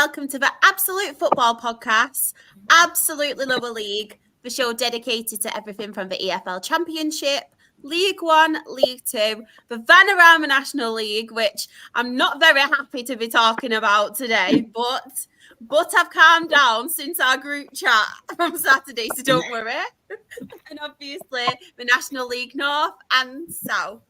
welcome to the Absolute Football Podcast, Absolutely Lower League, the show dedicated to everything from the EFL Championship, League One, League Two, the Vanarama National League, which I'm not very happy to be talking about today, but I've calmed down since our group chat from Saturday, so don't worry. And obviously the National League North and South.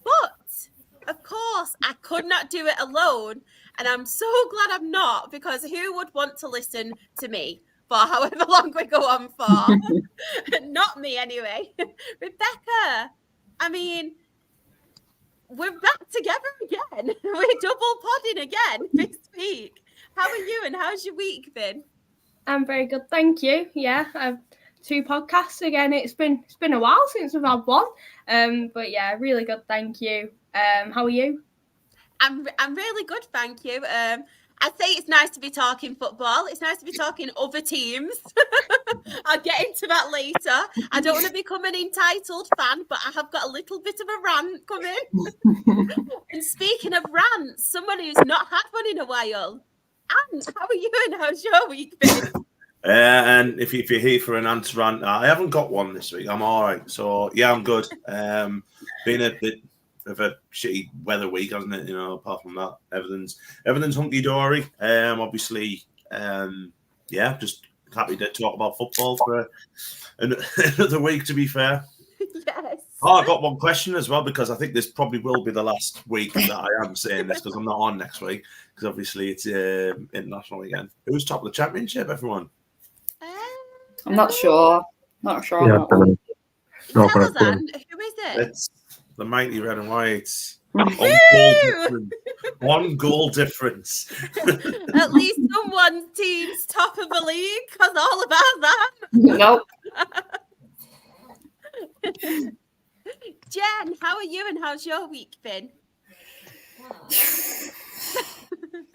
But, of course, I could not do it alone. And I'm so glad I'm not, because who would want to listen to me for however long we go on for? Not me, anyway. Rebecca, I mean, we're back together again. We're double podding again this week. How are you and how's your week been? I'm very good, thank you. Yeah, I've 2 podcasts again. It's been a while since we've had one. But yeah, really good, thank you. How are you? I'm really good, thank you. I'd say it's nice to be talking football. It's nice to be talking other teams. I'll get into that later. I don't want to become an entitled fan, but I have got a little bit of a rant coming. And speaking of rants, someone who's not had one in a while. Ant, how are you and how's your week been? And if you're here for an answer rant, I haven't got one this week. I'm all right. So, yeah, I'm good. Been a bit of a shitty weather week, hasn't it? You know, apart from that, everything's hunky-dory. Obviously, yeah, just happy to talk about football for another week, to be fair. Yes. Oh, I got one question as well, because I think this probably will be the last week that I am saying this, because I'm not on next week, because obviously it's international again. Who's top of the championship, everyone? I'm not sure. Not sure. Yeah, Tell us, Anne, who is it? It's the mighty red and whites. Woo! One goal difference. At least someone's team's top of the league, because all about that. Nope. Jen, how are you and how's your week been?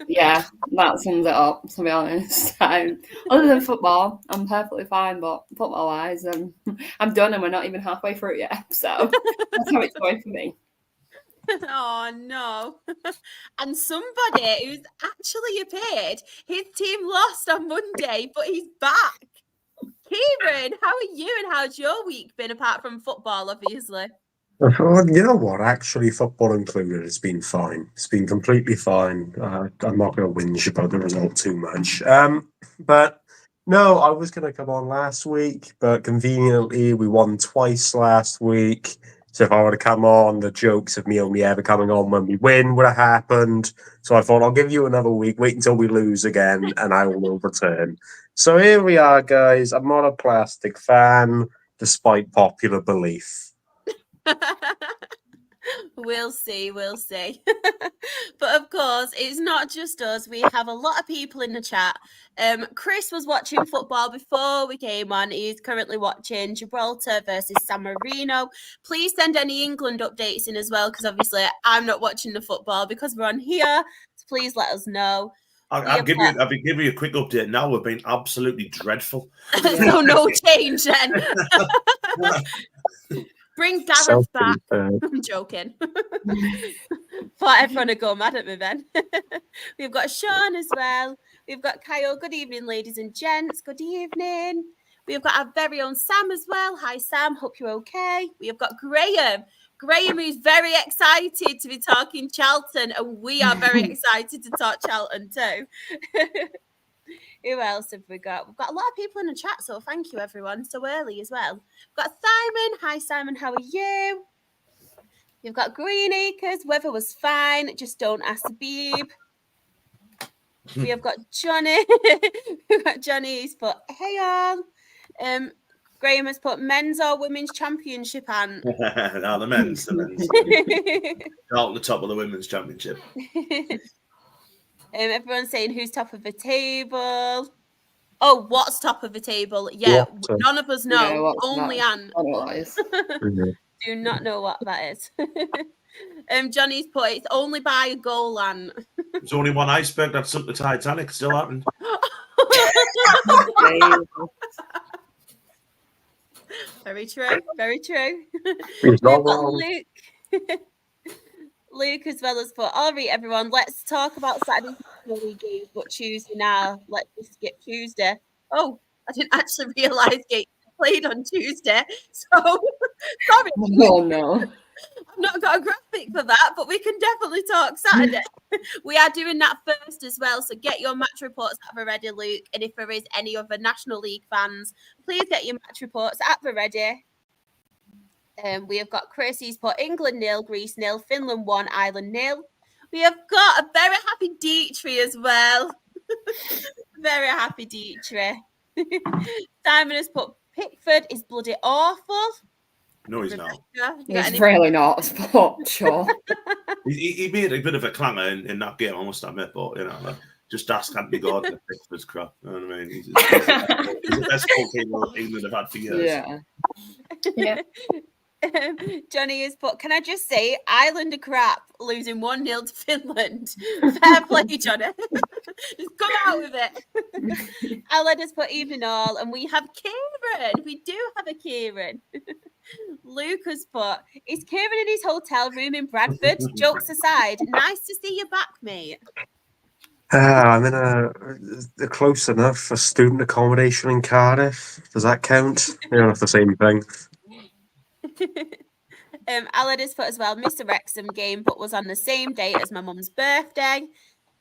Yeah, that sums it up, to be honest. Other than football, I'm perfectly fine, but football-wise, I'm done and we're not even halfway through yet. So that's how it's going for me. Oh, no. And somebody who's actually appeared, his team lost on Monday, but he's back. Kieran, how are you and how's your week been, apart from football, obviously? Well, you know what? Actually, football included, it's been fine. It's been completely fine. I'm not going to whinge about the result too much. But no, I was going to come on last week, but conveniently we won twice last week. So if I were to come on, the jokes of me only ever coming on when we win would have happened. So I thought I'll give you another week, wait until we lose again, and I will return. So here we are, guys. I'm not a plastic fan, despite popular belief. We'll see. But of course, it's not just us. We have a lot of people in the chat. Chris was watching football before we came on. He's currently watching Gibraltar versus San Marino. Please send any England updates in as well, because obviously I'm not watching the football because we're on here. So please let us know. I'll give you a quick update now. We've been absolutely dreadful. So no change then. Bring Gareth back. I'm joking. Thought everyone would go mad at me then. We've got Sean as well. We've got Kyle. Good evening, ladies and gents. Good evening. We've got our very own Sam as well. Hi, Sam. Hope you're okay. We have got Graham. Graham, who's very excited to be talking Charlton, and we are very excited to talk Charlton too. Who else have we got? We've got a lot of people in the chat, so thank you, everyone, so early as well. We've got Simon. Hi, Simon. How are you? You've got Green Acres. Weather was fine. Just don't ask Beeb. We have got Johnny. We've got Johnny's put, hey, all. Graham has put men's or women's championship on. No, the men's. Out on the top of the women's championship. Everyone's saying who's top of the table. Oh, what's top of the table? Yeah, none of us know. Only Anne. Do not know what that is. Johnny's put, it's only by a goal, Anne. There's only one iceberg that sunk the Titanic. Still happened. Very true. Very true. He's not We've got wrong. Luke. Luke as well as put, all right, everyone, let's talk about Saturday National League games, but Tuesday now. Let's just skip Tuesday. Oh, I didn't actually realise games played on Tuesday. So, sorry. Oh, no. I've not got a graphic for that, but we can definitely talk Saturday. We are doing that first as well, so get your match reports at the ready, Luke. And if there is any other National League fans, please get your match reports at the ready. We have got Chris, he's put England 0, Greece 0, Finland 1, Ireland 0. We have got a very happy Dietrich as well. Very happy Dietrich. Simon has put Pickford is bloody awful. No, he's not. He's really not, but sure. He made a bit of a clanger in that game, I must admit, but, you know, just ask Anthony Gordon if Pickford's crap. You know what I mean? He's the best goalkeeper England have had for years. Yeah. Johnny has put, can I just say, Ireland are crap, losing 1-0 to Finland. Fair play, Johnny. Just come out with it. Aled has put evening all, and we have Kieran. We do have a Kieran. Luke has put, is Kieran in his hotel room in Bradford? Jokes aside, nice to see you back, mate. I'm in a close enough for student accommodation in Cardiff. Does that count? It's the same thing. Aled has put as well, missed the Wrexham game, but was on the same day as my mum's birthday.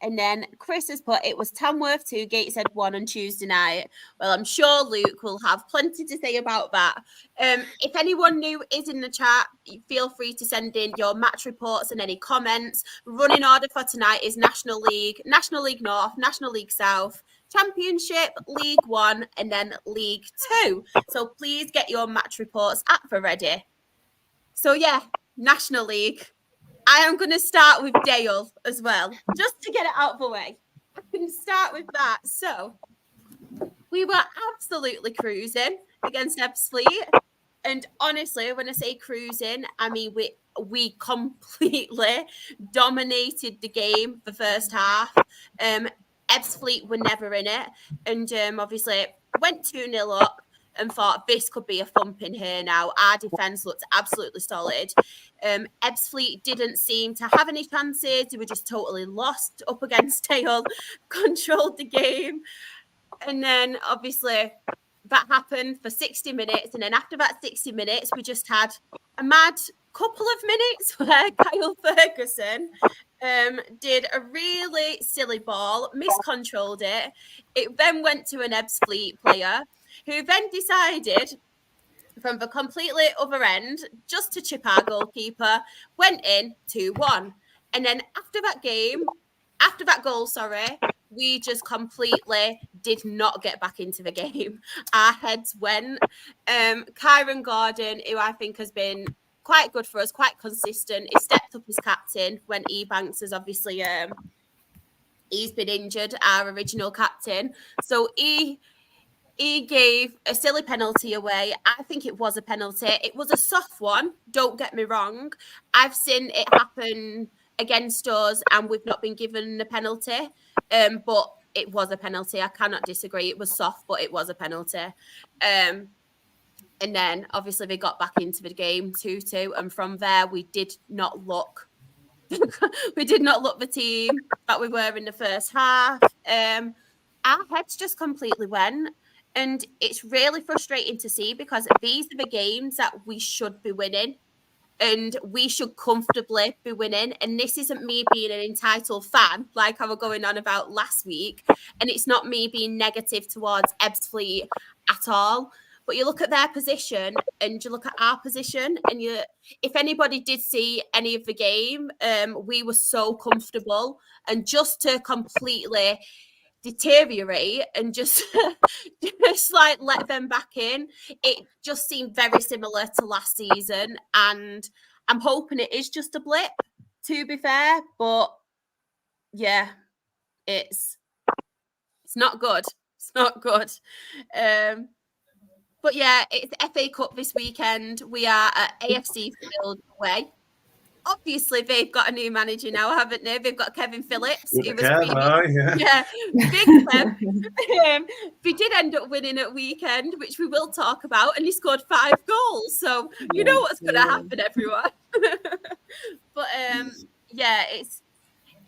And then Chris has put, it was Tamworth 2, Gateshead 1 on Tuesday night. Well, I'm sure Luke will have plenty to say about that. If anyone new is in the chat, feel free to send in your match reports and any comments. Running order for tonight is National League, National League North, National League South, Championship, League One, and then League Two. So please get your match reports at the ready. So yeah, National League. I am going to start with Dale as well, just to get it out of the way. I can start with that. So we were absolutely cruising against Ebbsfleet. And honestly, when I say cruising, I mean we completely dominated the game the first half. Ebbsfleet were never in it. And obviously went 2-0 up and thought this could be a thump in here now. Our defence looked absolutely solid. Ebbsfleet didn't seem to have any chances. They were just totally lost up against Dale, controlled the game. And then obviously that happened for 60 minutes. And then after that 60 minutes, we just had a mad couple of minutes where Kyle Ferguson did a really silly ball, miscontrolled it. It then went to an Ebbsfleet player who then decided from the completely other end just to chip our goalkeeper, went in 2-1. And then after that goal, we just completely did not get back into the game. Our heads went. Kyron Gordon, who I think has been quite good for us, quite consistent, he stepped up as captain when Ebanks has obviously he's been injured, our original captain. So he gave a silly penalty away. I think it was a penalty. It was a soft one. Don't get me wrong. I've seen it happen against us and we've not been given a penalty. But it was a penalty. I cannot disagree. It was soft, but it was a penalty. And then obviously they got back into the game 2-2. And from there, we did not look the team that we were in the first half. Our heads just completely went. And it's really frustrating to see because these are the games that we should be winning and we should comfortably be winning. And this isn't me being an entitled fan like I was going on about last week. And it's not me being negative towards Ebbsfleet at all. But you look at their position and you look at our position and if anybody did see any of the game, we were so comfortable. And just to completely deteriorate and just like let them back in, it just seemed very similar to last season, and I'm hoping it is just a blip, to be fair, but yeah, it's not good. It's not good. But yeah, it's FA Cup this weekend. We are at AFC Field away. Obviously, they've got a new manager now, haven't they? They've got Kevin Phillips. Big Kev. They did end up winning at weekend, which we will talk about, and he scored 5 goals. So you know what's going to happen, everyone. But yeah,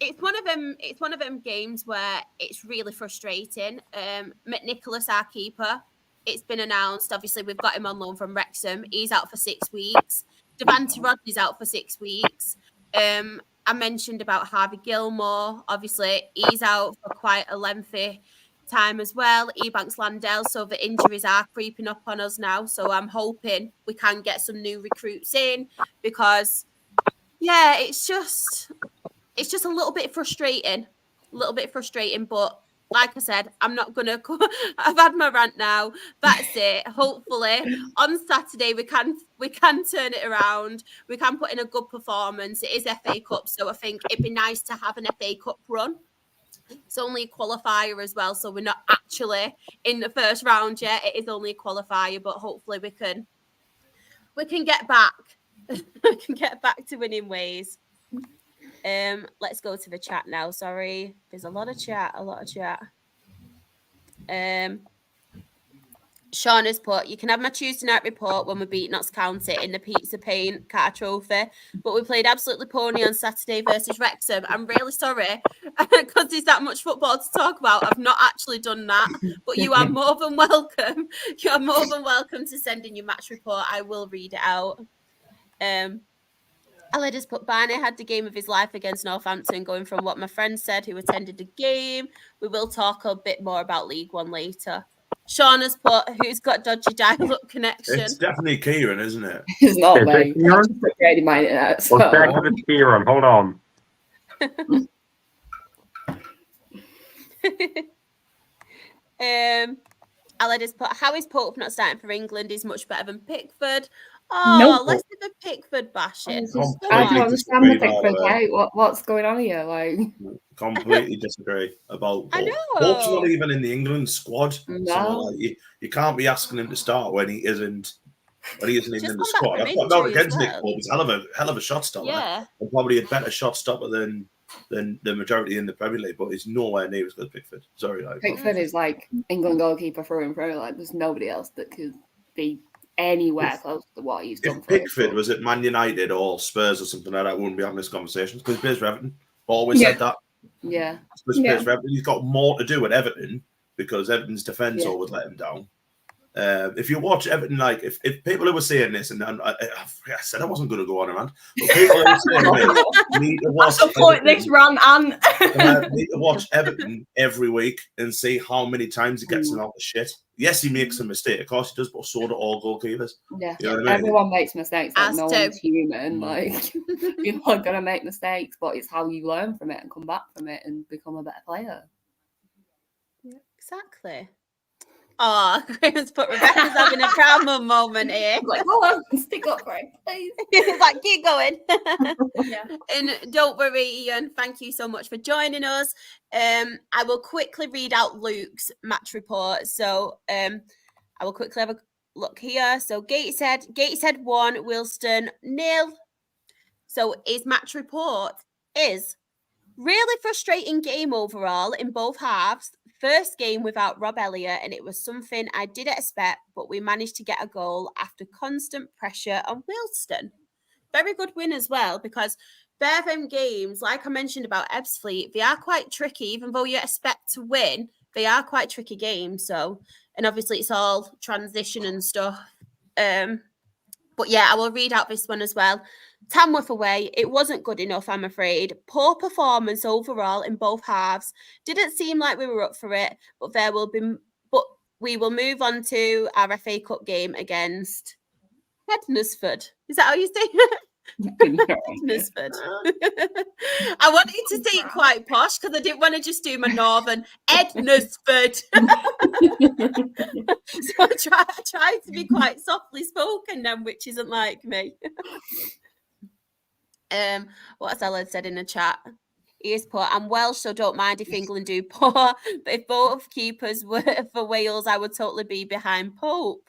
It's one of them. It's one of them games where it's really frustrating. McNicholas, our keeper, it's been announced. Obviously, we've got him on loan from Wrexham. He's out for 6 weeks. Devante Rodney's out for 6 weeks. I mentioned about Harvey Gilmore. Obviously, he's out for quite a lengthy time as well. Ebanks Landell. So the injuries are creeping up on us now. So I'm hoping we can get some new recruits in because, yeah, it's just a little bit frustrating. But like I said, I'm not going to... I've had my rant now. That's it. Hopefully, on Saturday, we can turn it around. We can put in a good performance. It is FA Cup, so I think it'd be nice to have an FA Cup run. It's only a qualifier as well, so we're not actually in the first round yet. It is only a qualifier, but hopefully we can get back. We can get back to winning ways. Let's go to the chat now. Sorry, there's a lot of chat. Sean has put, you can have my Tuesday night report when we beat Notts County in the Pizza Paint Car Trophy, but we played absolutely pony on Saturday versus Wrexham. I'm really sorry because there's that much football to talk about. I've not actually done that, but you are more than welcome. You are more than welcome to send in your match report. I will read it out. I'll just put Barney had the game of his life against Northampton, going from what my friend said who attended the game. We will talk a bit more about League One later. Sean has put, who's got dodgy dial-up connection? It's definitely Kieran, isn't it? It's not Is it me. Kieran? I just put Grady mine in it. So. Well, check if it's Kieran. Hold on. I'll just put, how is Pope not starting for England? He's much better than Pickford. Oh, Nope. let's do the Pickford bashing. I don't understand the Pickford. Like, what's going on here? Like, completely disagree about Pope. I know. Pope's not even in the England squad. No. So, like, you can't be asking him to start when he isn't. When he isn't even in the come back squad. from I've got no injury as against Nick well. Pope. He's hell of a shot stopper. Yeah. And probably a better shot stopper than the majority in the Premier League, but he's nowhere near as good as Pickford. Sorry, like Pickford is like England goalkeeper through and through. Like, there's nobody else that could be anywhere close to what he's done. If Pickford was at Man United or Spurs or something like that, we wouldn't be having this conversation because he plays for Everton. Always said that. Yeah. Because he plays for Everton. He's got more to do at Everton because Everton's defence always let him down. If you watch Everton, like if people who were saying this, and I said I wasn't going to go on around, but people who were saying this need to watch this run and need to watch Everton every week and see how many times he gets out of shit. Yes, he makes a mistake, of course he does, but so do all goalkeepers. Yeah, you know what I mean? Everyone makes mistakes. Like, no one's human. Mm. Like, people are gonna make mistakes, but it's how you learn from it and come back from it and become a better player. Yeah, exactly. Oh, Graham's put Rebecca's having a proud mum moment here. Like, go on, stick up, Greg, please. He's like, keep going. Yeah. And don't worry, Ian. Thank you so much for joining us. I will quickly read out Luke's match report. So I will quickly have a look here. So Gateshead 1, Wilston 0. So his match report is really frustrating game overall in both halves. First game without Rob Elliott, and it was something I didn't expect, but we managed to get a goal after constant pressure on Wilston. Very good win as well, because them games, like I mentioned about Ebbsfleet, they are quite tricky, even though you expect to win, they are quite tricky games. So, and obviously it's all transition and stuff. But yeah, I will read out this one as well. Tamworth away, it wasn't good enough, I'm afraid. Poor performance overall in both halves. Didn't seem like we were up for it, but we will move on to our FA Cup game against Hednesford. Is that how you say it? Hednesford. I wanted to say it quite posh because I didn't want to just do my northern Hednesford. So I tried to be quite softly spoken then, which isn't like me. What has Ellen said in the chat? He is put, I'm Welsh, so don't mind if England do poor. But if both keepers were for Wales, I would totally be behind Pope.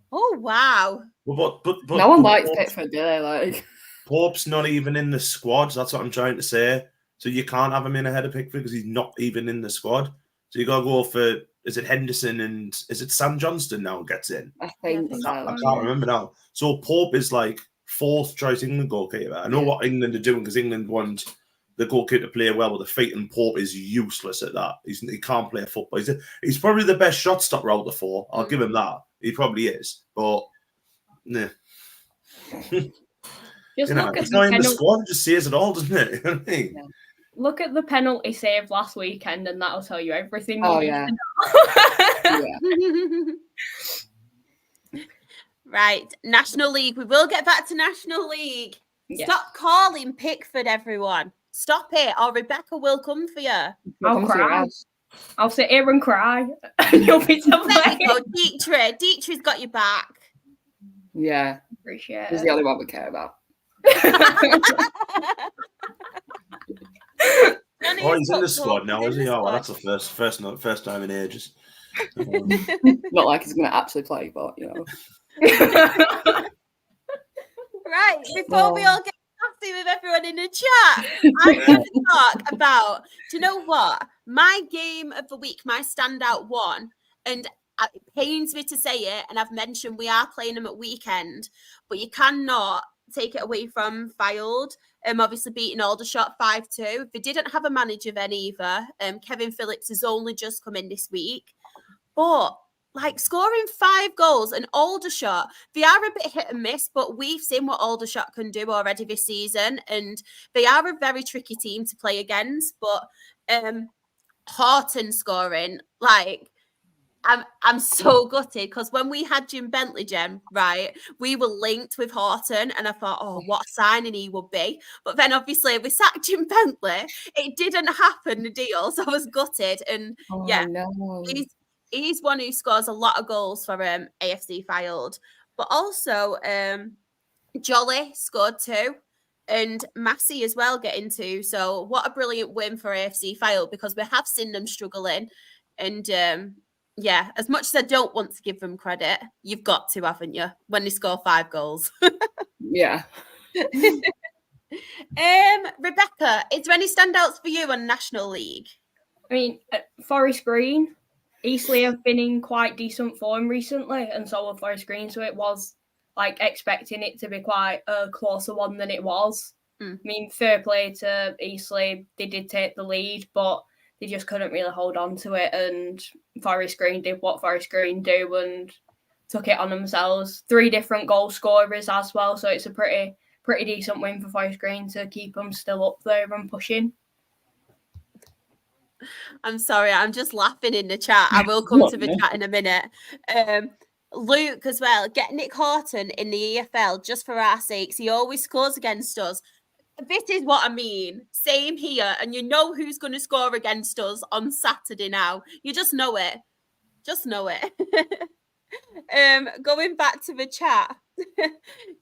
Oh, wow. But no one likes Pickford, do they? Like, Pope's not even in the squad. That's what I'm trying to say. So you can't have him in ahead of Pickford because he's not even in the squad. So you got to go for, is it Henderson and is it Sam Johnston now gets in? I think so. I can't remember now. So Pope is like fourth choice England goalkeeper. I know what England are doing because England want the goalkeeper to play well with the feet, and Pope is useless at that. He can't play football. He's probably the best shot stopper out of the four. I'll give him that. He probably is, but nah. Just look at it's not in the squad. It just says it all, doesn't it? You know what I mean? Yeah. Look at the penalty save last weekend, and that'll tell you everything. Oh, you yeah. Yeah. Right, National League. We will get back to National League. Yeah. Stop calling Pickford, everyone. Stop it, or Rebecca will come for you. I'll cry. I'll sit here and cry. And you'll be There you go, Dietrich. Dietrich's got your back. Yeah. Appreciate He's it. the only one we care about. Oh, he's in the squad now, isn't he? Oh, well, that's the first time in ages. Not like he's going to actually play, but, you know. Right, before we all get nasty with everyone in the chat, I'm going to talk about, do you know what? My game of the week, my standout one, and it pains me to say it, and I've mentioned we are playing them at weekend, but you cannot take it away from Fylde. Obviously beating Aldershot 5-2. They didn't have a manager then either. Kevin Phillips has only just come in this week. But like scoring 5 goals and Aldershot, they are a bit hit and miss, but we've seen what Aldershot can do already this season, and they are a very tricky team to play against. But Horton scoring, like, I'm so gutted because when we had Jim Bentley, Jem, right, we were linked with Horton, and I thought, oh, what a signing he would be. But then obviously we sacked Jim Bentley. It didn't happen, the deal, so I was gutted. And No. He's one who scores a lot of goals for AFC Fylde. But also, Jolly scored 2 and Massey as well getting 2. So what a brilliant win for AFC Fylde, because we have seen them struggling. And as much as I don't want to give them credit, you've got to, haven't you, when they score 5 goals? Yeah. Rebecca, is there any standouts for you on National League? I mean, Forest Green, Eastleigh have been in quite decent form recently, and so have Forest Green. So it was like expecting it to be quite a closer one than it was. I mean, fair play to Eastleigh. They did take the lead, but they just couldn't really hold on to it. And Forest Green did what Forest Green do and took it on themselves. 3 different goal scorers as well. So it's a pretty decent win for Forest Green to keep them still up there and pushing. I'm sorry, I'm just laughing in the chat. I will come to the chat in a minute. Luke as well, get Nick Horton in the EFL just for our sakes. He always scores against us. This is what I mean. Same here. And you know who's going to score against us on Saturday now. You just know it. Just know it. Going back to the chat.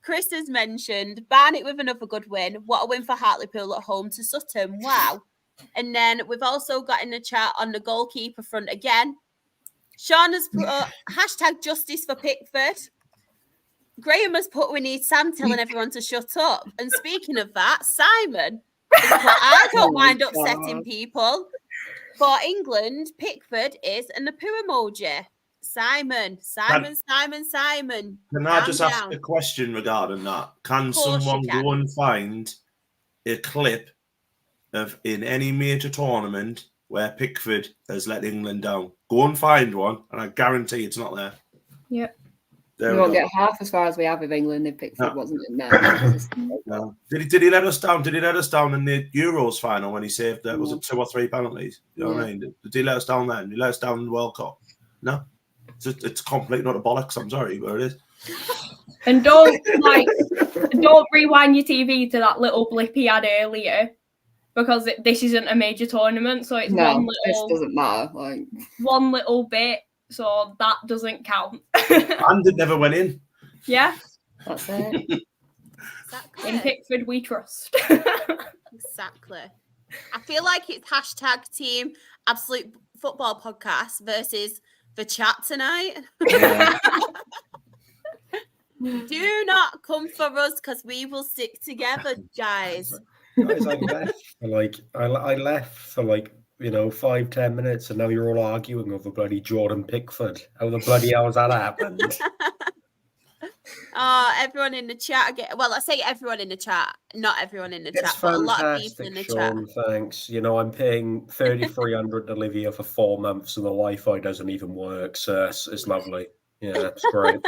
Chris has mentioned Barnet with another good win. What a win for Hartlepool at home to Sutton. Wow. And then we've also got in the chat on the goalkeeper front again. Sean has put hashtag justice for Pickford. Graham has put we need Sam telling everyone to shut up. And speaking of that, Simon, I don't mind upsetting people. For England, Pickford is and the poo emoji. Simon. Can I just ask a question regarding that? Can someone go and find a clip of in any major tournament where Pickford has let England down? Go and find one, and I guarantee it's not there. Yep. We won't get half as far as we have with England if Pickford wasn't in there. No. Did he let us down? Did he let us down in the Euros final when he saved that? Was it 2 or 3 penalties? You know what I mean? Did he let us down then? Did he let us down in the World Cup? No. It's complete not a bollocks. I'm sorry, but it is. And don't rewind your TV to that little blip he had earlier, because this isn't a major tournament, so it's this doesn't matter. Like one little bit, so that doesn't count. And it never went in. Yeah, that's it. Exactly. In Pickford we trust. Exactly. I feel like it's hashtag team Absolute Football Podcast versus the chat tonight. Yeah. Do not come for us because we will stick together, guys. Guys, I left for 5-10 minutes, and now you're all arguing over bloody Jordan Pickford. How the bloody hell has that happened? Oh, everyone in the chat again. Well, I say everyone in the chat, not everyone in the It's chat, but a lot of people fantastic, in the Sean. chat. Thanks. You know, I'm paying 3,300 to live here for 4 months, and the Wi-Fi doesn't even work. So it's lovely. Yeah, it's great.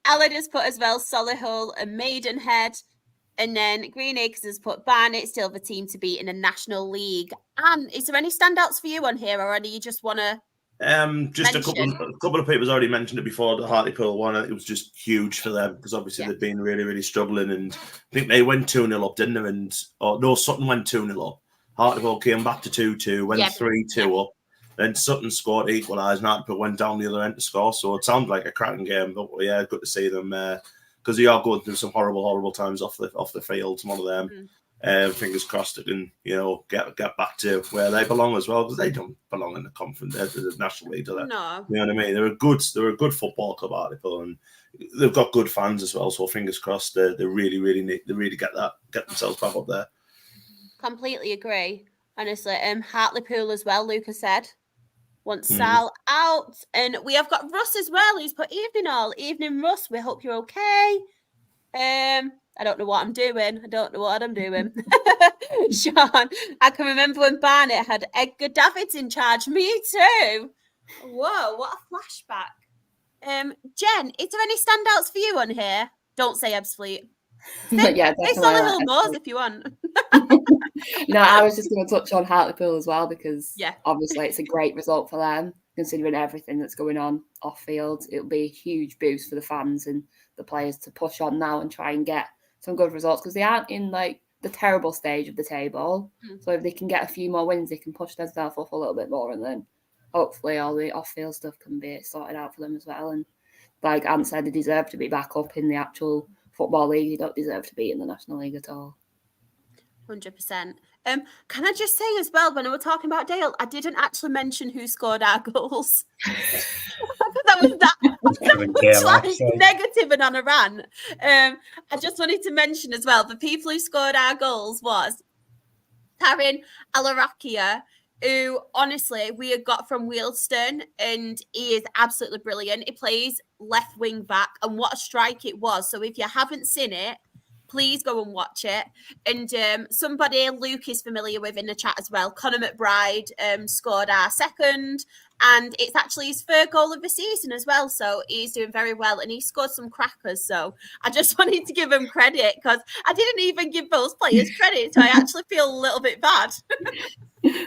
Alan has put as well Solihull and Maidenhead. And then Green Acres has put Barnet, still the team to beat in the National League. And is there any standouts for you on here, or any you just want to just mention? a couple of people's already mentioned it before. The Hartlepool one, it was just huge for them because obviously they've been really, really struggling. And I think they went 2-0 up, didn't they? And Sutton went 2-0 up. Hartlepool came back to 2-2, went 3-2 up. Then Sutton scored, equalised, and Hartlepool went down the other end to score. So it sounded like a cracking game. But yeah, good to see them because they are going through some horrible, horrible times off the field. One of them. Fingers crossed it can, get back to where they belong as well, because they don't belong in the conference, the National League, do they? No. You know what I mean? They're a good football club, Article, and they've got good fans as well. So fingers crossed, they really get themselves back up there. Completely agree. Honestly, Hartlepool as well. Lucas said wants Sal out, and we have got Russ as well, who's put evening, Russ. We hope you're okay. I don't know what I'm doing. Sean, I can remember when Barnet had Edgar Davids in charge. Me too. Whoa, what a flashback. Jen, is there any standouts for you on here? Don't say Ebbs Fleet. Yeah, Say Solihull Moors if you want. No, I was just going to touch on Hartlepool as well because Yeah. obviously it's a great result for them considering everything that's going on off field. It'll be a huge boost for the fans and the players to push on now and try and get some good results because they aren't in like the terrible stage of the table. So if they can get a few more wins, they can push themselves up a little bit more, and then hopefully all the off-field stuff can be sorted out for them as well. And like Ant said, they deserve to be back up in the actual football league. They don't deserve to be in the National League at all. 100%. Can I just say as well, when we were talking about Dale, I didn't actually mention who scored our goals. That was that negative and on a rant. I just wanted to mention as well, the people who scored our goals was Tarin Alarakia, who honestly we had got from Wealdstone, and he is absolutely brilliant. He plays left wing back, and what a strike it was. So if you haven't seen it, please go and watch it. And somebody Luke is familiar with in the chat as well, Conor McBride, scored our second, and it's actually his third goal of the season as well. So he's doing very well, and he scored some crackers. So I just wanted to give him credit because I didn't even give those players credit. So I actually feel a little bit bad.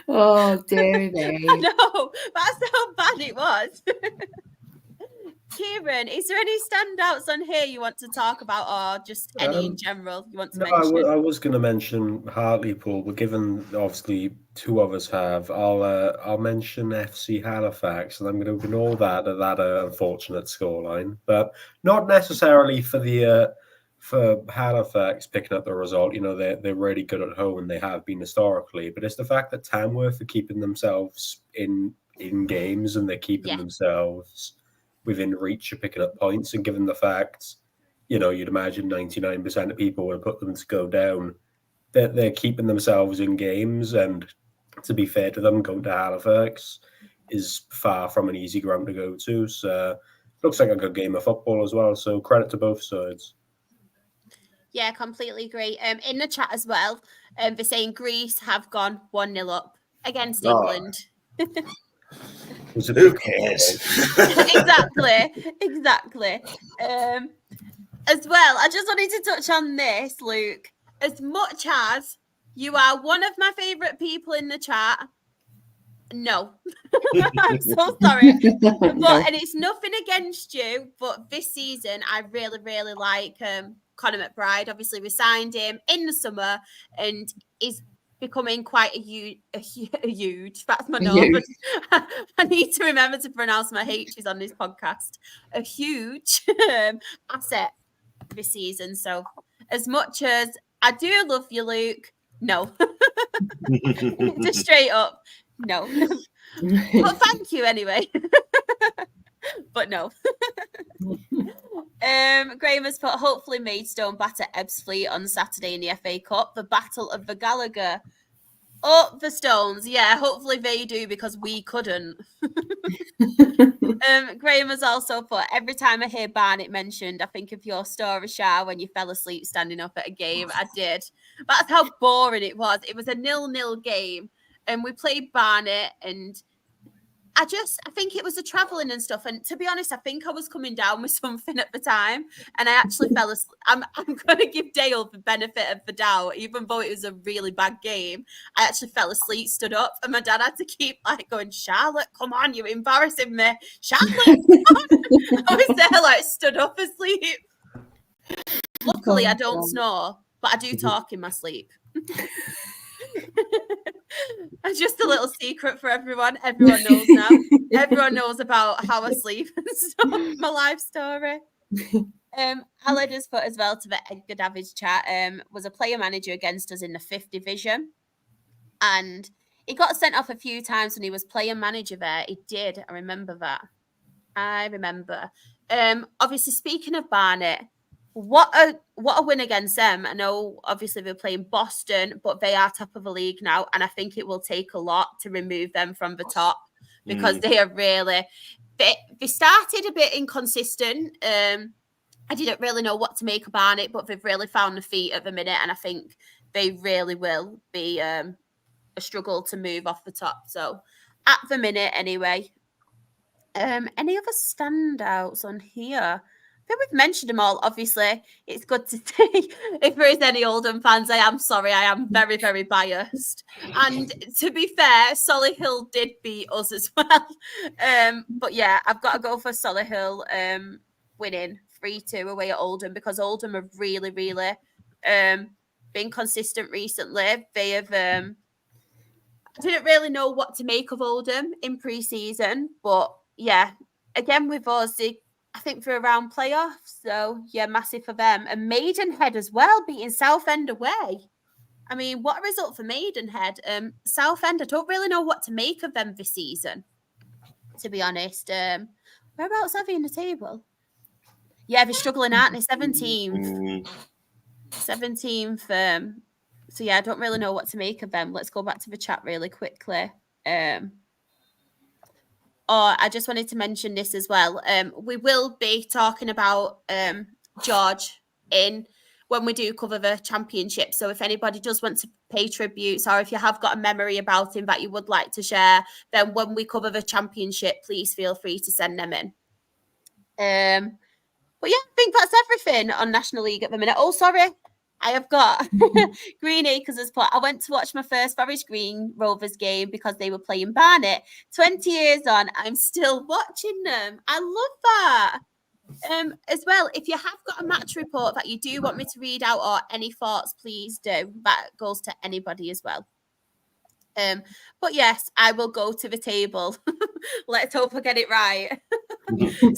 Oh, dear me. I know, that's how bad it was. Kieran, is there any standouts on here you want to talk about, or just any in general you want to mention? I was going to mention Hartlepool, but given obviously two of us have, I'll mention FC Halifax, and I'm going to ignore that unfortunate scoreline, but not necessarily for Halifax picking up the result. You know, they're really good at home, and they have been historically. But it's the fact that Tamworth are keeping themselves in games, and they're keeping themselves within reach of picking up points, and given the fact, you know, you'd imagine 99% of people would put them to go down, they're keeping themselves in games, and to be fair to them, going to Halifax is far from an easy ground to go to. So looks like a good game of football as well, so credit to both sides. Yeah, completely agree. In the chat as well, they're saying Greece have gone 1-0 up against England. Who cares? Exactly. As well, I just wanted to touch on this, Luke. As much as you are one of my favourite people in the chat, no. I'm so sorry. And it's nothing against you, but this season I really, really like Conor McBride. Obviously, we signed him in the summer, and he's becoming quite a huge. That's my note. I need to remember to pronounce my H's on this podcast. A huge asset this season. So, as much as I do love you, Luke, no. Just straight up, no. But thank you anyway. But no. Graham has put, hopefully Maidstone batter Ebbsfleet on Saturday in the FA Cup, the Battle of the Gallagher. Up the Stones. Yeah, hopefully they do because we couldn't. Graham has also put, every time I hear Barnet mentioned, I think of your story, Shah, when you fell asleep standing up at a game. I did. That's how boring it was. It was a 0-0 game, and we played Barnet, and I think it was the travelling and stuff. And to be honest, I think I was coming down with something at the time, and I actually fell asleep. I'm going to give Dale the benefit of the doubt, even though it was a really bad game. I actually fell asleep, stood up, and my dad had to keep going, Charlotte, come on, you're embarrassing me. Charlotte, come on. I was there stood up asleep. Luckily, I don't snore, but I do talk in my sleep. Just a little secret for everyone. Everyone knows now. Everyone knows about how I sleep and stuff. My life story. Aled has put as well to the Edgar Davids chat. Was a player manager against us in the 5th division, and he got sent off a few times when he was player manager there. He did. I remember that. I remember. Obviously, speaking of Barnet. What a win against them. I know, obviously, they're playing Boston, but they are top of the league now, and I think it will take a lot to remove them from the top because they are really... They started a bit inconsistent. I didn't really know what to make of Barnet, but they've really found the feet at the minute, and I think they really will be a struggle to move off the top. So, at the minute, anyway. Any other standouts on here? I think we've mentioned them all. Obviously, it's good to see if there is any Oldham fans. I am sorry. I am very, very biased. And to be fair, Solihull did beat us as well. But yeah, I've got to go for Solihull winning 3-2 away at Oldham because Oldham have really, really been consistent recently. They have... I didn't really know what to make of Oldham in pre-season, but yeah, again with us, I think for around playoffs. So yeah, massive for them. And Maidenhead as well, beating Southend away. I mean, what a result for Maidenhead. Southend, I don't really know what to make of them this season, to be honest. Whereabouts are they in the table? Yeah, they're struggling, aren't they? 17th. 17th. So yeah, I don't really know what to make of them. Let's go back to the chat really quickly. I just wanted to mention this as well. We will be talking about George when we do cover the championship. So if anybody does want to pay tributes, or if you have got a memory about him that you would like to share, then when we cover the championship, please feel free to send them in. But yeah, I think that's everything on National League at the minute. Oh, sorry. I have got Green Acres has put, I went to watch my first Forest Green Rovers game because they were playing Barnet. 20 years on, I'm still watching them. I love that. As well, if you have got a match report that you do want me to read out or any thoughts, please do. That goes to anybody as well. But yes, I will go to the table. Let's hope I get it right.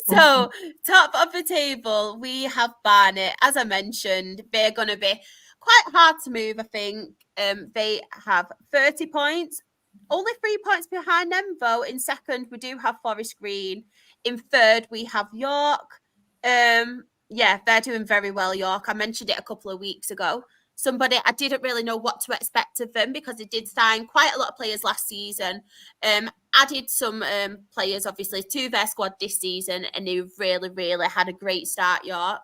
So, top of the table, we have Barnet. As I mentioned, they're going to be quite hard to move, I think. They have 30 points. Only 3 points behind them, though. In second, we do have Forest Green. In third, we have York. Yeah, they're doing very well, York. I mentioned it a couple of weeks ago. I didn't really know what to expect of them because they did sign quite a lot of players last season. Added some players, obviously, to their squad this season, and they really, really had a great start, York.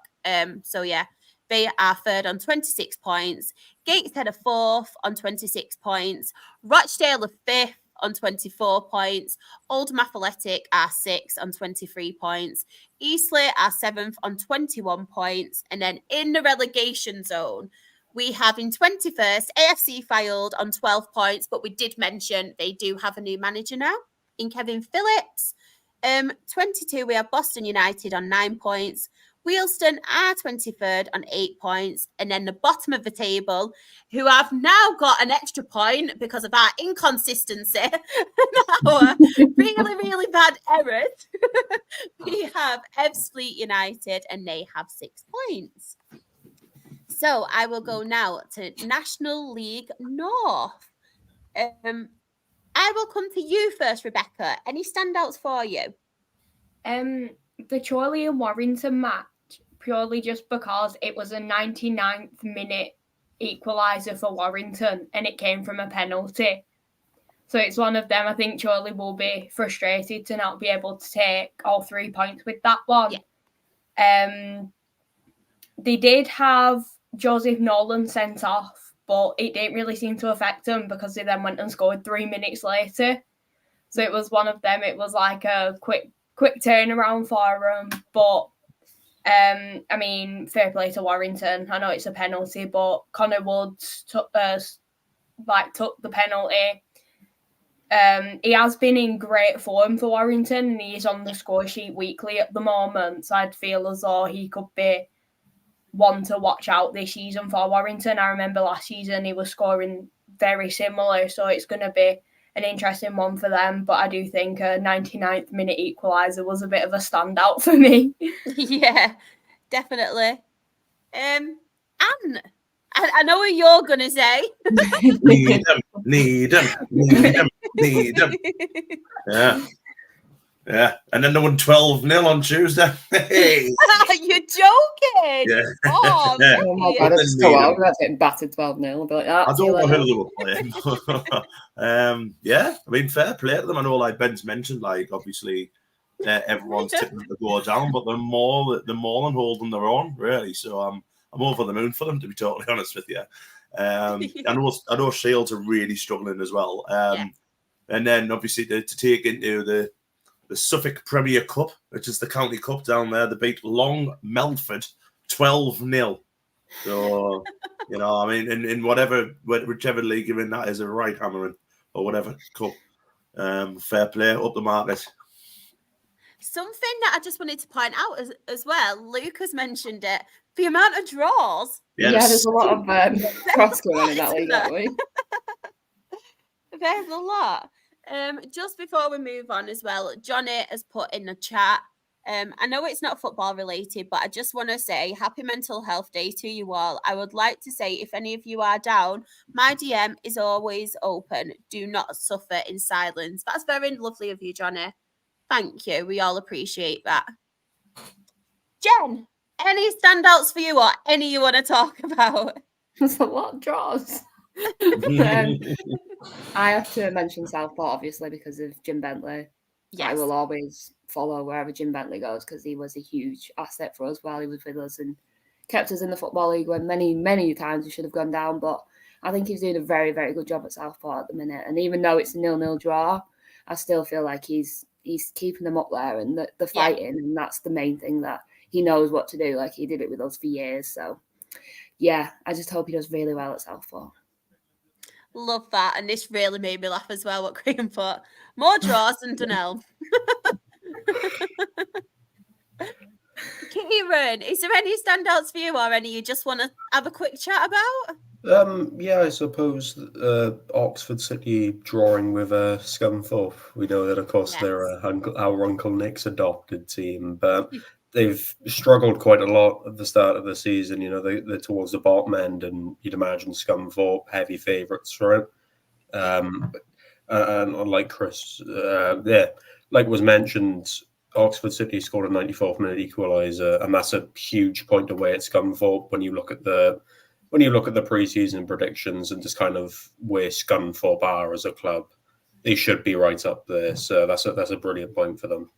So, yeah, they are third on 26 points. Gateshead are fourth on 26 points. Rochdale are fifth on 24 points. Oldham Athletic are sixth on 23 points. Eastleigh are seventh on 21 points. And then in the relegation zone, we have in 21st, AFC Fylde on 12 points, but we did mention they do have a new manager now in Kevin Phillips. 22, we have Boston United on 9 points. Wealdstone are 23rd on 8 points. And then the bottom of the table, who have now got an extra point because of our inconsistency and our really, really bad errors. We have Ebbsfleet United, and they have 6 points. So I will go now to National League North. I will come to you first, Rebecca. Any standouts for you? The Chorley and Warrington match, purely just because it was a 99th minute equaliser for Warrington, and it came from a penalty. So it's one of them. I think Charlie will be frustrated to not be able to take all 3 points with that one. Yeah. They did have Joseph Nolan sent off, but it didn't really seem to affect them because they then went and scored 3 minutes later. So it was one of them. It was like a quick turnaround for them. But, I mean, fair play to Warrington. I know it's a penalty, but Connor Woods took the penalty. He has been in great form for Warrington, and he's on the score sheet weekly at the moment. So I'd feel as though he could be one to watch out this season for Warrington. I remember last season he was scoring very similar, so it's going to be an interesting one for them. But I do think a 99th minute equaliser was a bit of a standout for me. Yeah, definitely. Anne, I know what you're going to say. Need them. Yeah. And then they won 12-0 on Tuesday. Hey. You're joking. Yeah. Oh, Yeah. Oh my God, it's so out. That's getting battered 12-0. I'll be like, I don't know who they were playing. Yeah, I mean, fair play to them. I know, like Ben's mentioned, like obviously everyone's tipping them to go down, but they're more than holding their own, really. So I'm over the moon for them, to be totally honest with you. I know Shields are really struggling as well. And then obviously to take into the Suffolk Premier Cup, which is the county cup down there, they beat Long Melford 12-0. So, you know, I mean, in whichever league you're in, that is a right hammering, or whatever cup. Fair play, up the market. Something that I just wanted to point out as well, Luke has mentioned it, the amount of draws. Yes. Yeah, there's a lot of cross going on in that league, aren't we? There's a lot. Just before we move on as well, Johnny has put in the chat. I know it's not football related, but I just want to say happy Mental Health Day to you all. I would like to say if any of you are down, my DM is always open. Do not suffer in silence. That's very lovely of you, Johnny. Thank you. We all appreciate that. Jen, any standouts for you or any you want to talk about? There's a lot of draws. I have to mention Southport, obviously, because of Jim Bentley. Yes. I will always follow wherever Jim Bentley goes because he was a huge asset for us while he was with us and kept us in the Football League when many times we should have gone down. But I think he's doing a very, very good job at Southport at the minute. And even though it's a 0-0 draw, I still feel like he's keeping them up there and the fighting. And that's the main thing, that he knows what to do. Like, he did it with us for years. So, yeah, I just hope he does really well at Southport. Love that. And this really made me laugh as well, what Graham put. More draws than Dunelm. Kieran, is there any standouts for you or any you just want to have a quick chat about? Yeah, I suppose Oxford City drawing with Scunthorpe. We know that, of course, they're our Uncle Nick's adopted team, but they've struggled quite a lot at the start of the season. You know, they're towards the bottom end, and you'd imagine Scunthorpe heavy favourites for it. And like Chris, like was mentioned, Oxford City scored a 94th minute equaliser, and that's a huge point away at Scunthorpe when you look at the pre-season predictions and just kind of where Scunthorpe are as a club. They should be right up there, so that's a brilliant point for them.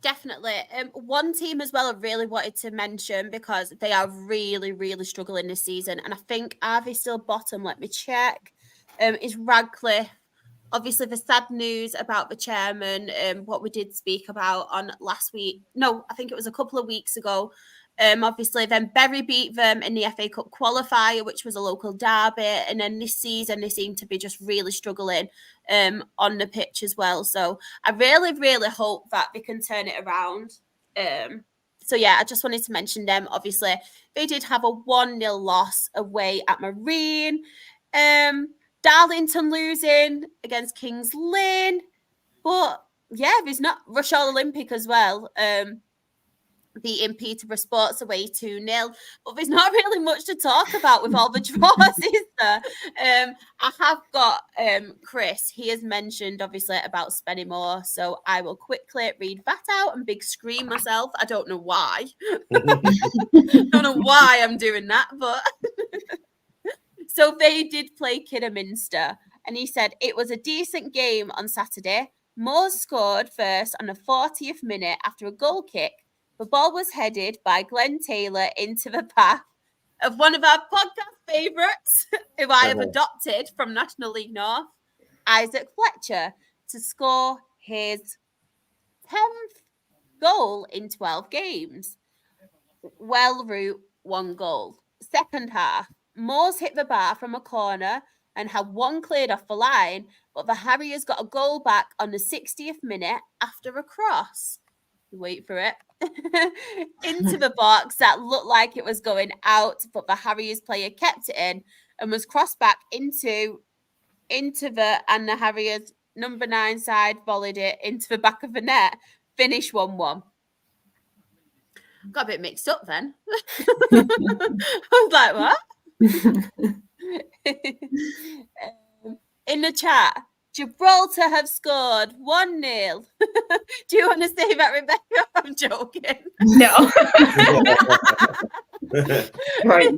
Definitely. One team as well I really wanted to mention because they are really, really struggling this season, and I think are they still bottom? Let me check. Is Radcliffe. Obviously, the sad news about the chairman, what we did speak about on last week. No, I think it was a couple of weeks ago. Obviously, then Bury beat them in the FA Cup qualifier, which was a local derby. And then this season, they seem to be just really struggling on the pitch as well. So I really, really hope that they can turn it around. So, yeah, I just wanted to mention them. Obviously, they did have a 1-0 loss away at Marine. Darlington losing against Kings Lynn. But, yeah, there's not Rochelle Olympic as well. Beating Peterborough Sports away 2-0. But there's not really much to talk about with all the draws, is there? I have got Chris. He has mentioned, obviously, about Spennymoor. So I will quickly read that out and big scream myself. I don't know why. I don't know why I'm doing that, but So they did play Kidderminster, and he said it was a decent game on Saturday. Moores scored first on the 40th minute after a goal kick. The ball was headed by Glenn Taylor into the path of one of our podcast favourites, who I have adopted from National League North, Isaac Fletcher, to score his 10th goal in 12 games. Well, root 1 goal. Second half, Moores hit the bar from a corner and had one cleared off the line, but the Harriers got a goal back on the 60th minute after a cross. Wait for it. Into the box that looked like it was going out, but the Harriers player kept it in and was crossed back into and the Harriers number 9 side volleyed it into the back of the net. Finish 1-1. Got a bit mixed up then. I was like, what? In the chat, Gibraltar have scored 1-0. Do you want to say that, Rebecca? I'm joking. No. Right.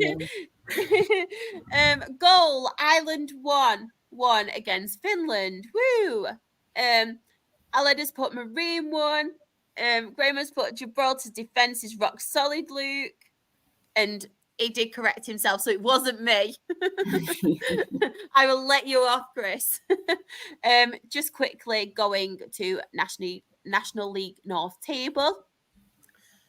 Goal, Ireland 1-1 against Finland. Woo! Aled has put Marine 1. Graham has put Gibraltar's defence is rock solid, Luke. And he did correct himself, so it wasn't me. I will let you off, Chris. Just quickly going to National League North table.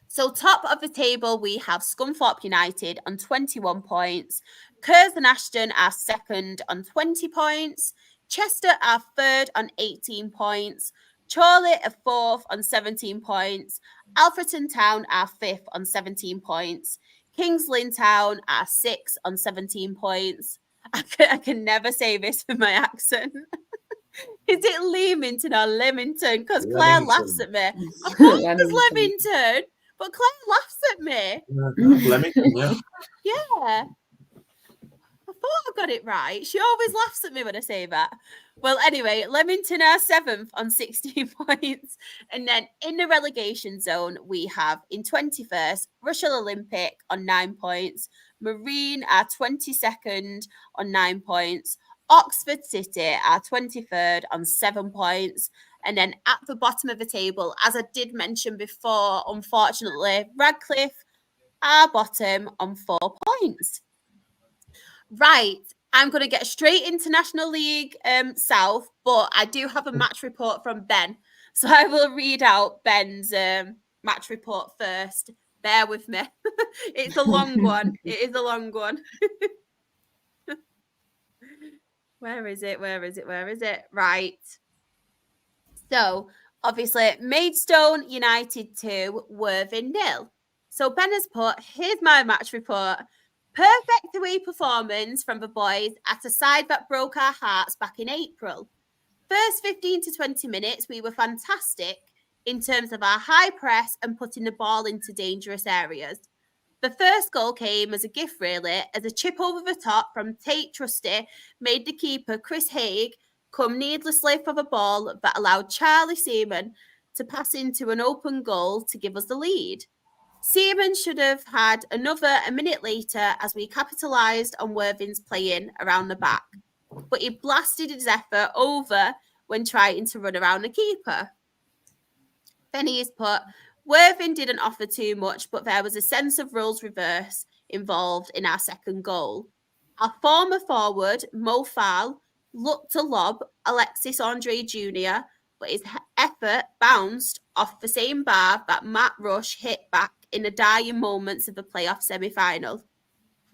So top of the table, we have Scunthorpe United on 21 points. Curzon Ashton are second on 20 points. Chester are third on 18 points. Chorley are fourth on 17 points. Alfreton Town are fifth on 17 points. Kings Lynn Town are 6th on 17 points. I can never say this with my accent. Is it Leamington or Leamington? Because Claire laughs at me. I thought it was Leamington, but Claire laughs at me. Leamington, yeah. Yeah. I thought I got it right. She always laughs at me when I say that. Well, anyway, Leamington are 7th on 16 points. And then in the relegation zone, we have in 21st, Rushall Olympic on 9 points. Marine are 22nd on 9 points. Oxford City are 23rd on 7 points. And then at the bottom of the table, as I did mention before, unfortunately, Radcliffe are bottom on 4 points. Right, I'm going to get straight into National League South, but I do have a match report from Ben. So I will read out Ben's match report first. Bear with me. It's a long one. It is a long one. Where is it? Right. So, obviously, Maidstone United 2, Worthing 0. So Ben has put, here's my match report. Perfect away performance from the boys at a side that broke our hearts back in April. First 15 to 20 minutes, we were fantastic in terms of our high press and putting the ball into dangerous areas. The first goal came as a gift, really, as a chip over the top from Tate Trusty made the keeper, Chris Haig, come needlessly for the ball that allowed Charlie Seaman to pass into an open goal to give us the lead. Seaman should have had another a minute later as we capitalised on Worthing's playing around the back, but he blasted his effort over when trying to run around the keeper. Benny has put, Worthing didn't offer too much, but there was a sense of roles reverse involved in our second goal. Our former forward, Mo Fall, looked to lob Alexis Andre Jr., but his effort bounced off the same bar that Matt Rush hit back in the dying moments of the playoff semi-final.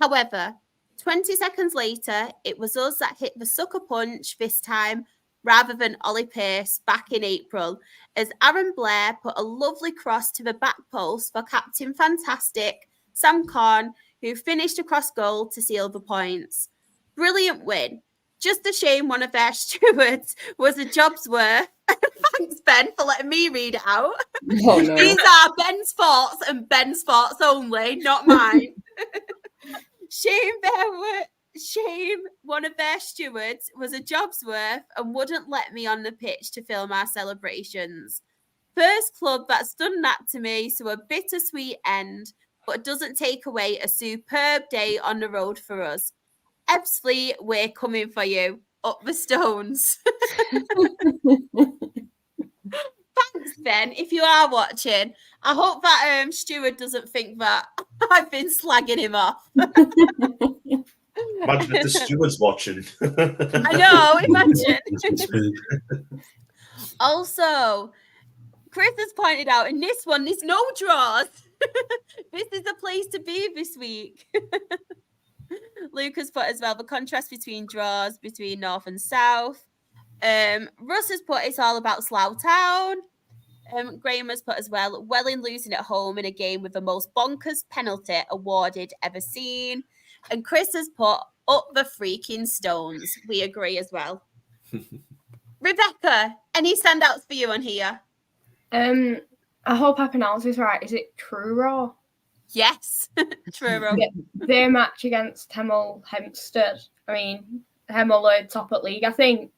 However, 20 seconds later, it was us that hit the sucker punch this time rather than Ollie Pearce back in April, as Aaron Blair put a lovely cross to the back post for Captain Fantastic Sam Corn, who finished across goal to seal the points. Brilliant win. Just a shame one of their stewards was a job's worth. Thanks, Ben, for letting me read it out. Oh, no. These are Ben's thoughts and Ben's thoughts only, not mine. Shame one of their stewards was a job's worth and wouldn't let me on the pitch to film our celebrations. First club that's done that to me, so a bittersweet end, but doesn't take away a superb day on the road for us. Ebbsfleet, we're coming for you. Up the Stones. Thanks, Ben, if you are watching. I hope that Stuart doesn't think that I've been slagging him off. Imagine if the steward's watching. I know, imagine. Also, Chris has pointed out in this one, there's no draws. This is a place to be this week. Luke has put as well the contrast between draws between North and South. Russ has put it's all about Slough Town. Graham has put as well, Welling losing at home in a game with the most bonkers penalty awarded ever seen. And Chris has put up the freaking Stones. We agree as well. Rebecca, any standouts for you on here? I hope I pronounce this right. Is it Truro? Yes, Truro. Their match against Hemel Hempstead. I mean, Hemel are top at league, I think.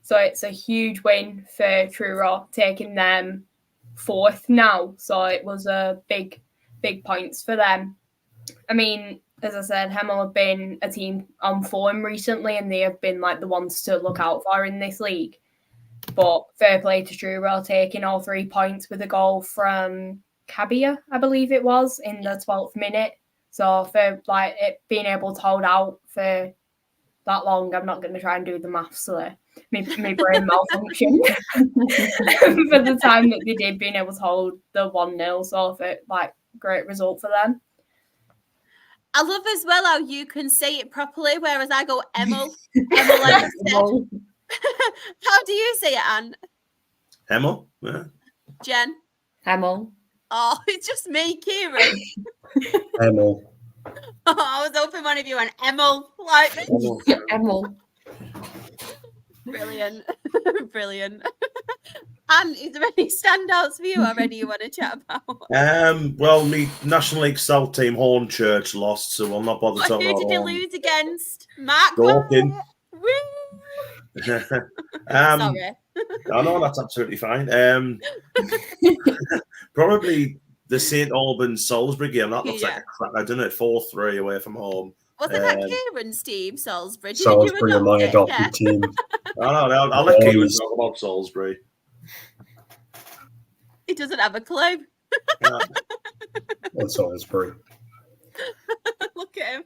So it's a huge win for Truro, taking them 4th now. So it was a big points for them. I mean, as I said, Hemel have been a team on form recently, and they have been like the ones to look out for in this league. But fair play to Truro, taking all 3 points with a goal from Cabia, I believe it was, in the 12th minute. So for like it being able to hold out for that long, I'm not going to try and do the maths there. My brain malfunctioned for the time that they did, being able to hold the 1-0. So for like great result for them. I love as well how you can say it properly, whereas I go Emil. Emil. How do you say it, Anne? Hemel? Yeah. Jen? Hemel. Oh, it's just me, Kieran. Emil. Oh, I was hoping one of you went Emil. Like, Hemel. brilliant. Brilliant. Anne, is there any standouts for you already you want to chat about? Well, me National League South team Hornchurch lost, so we'll not bother talking Who about did you them. lose against? Mark Dorking. Sorry. I know, that's absolutely fine. Probably the St Albans Salisbury game. That looks like a crap. I done it 4-3 away from home. Wasn't that Kieran's team, Salisbury? Salisbury are my adopted team. I'll let Kieran talk about Salisbury. He doesn't have a clue. And Salisbury. Look at him.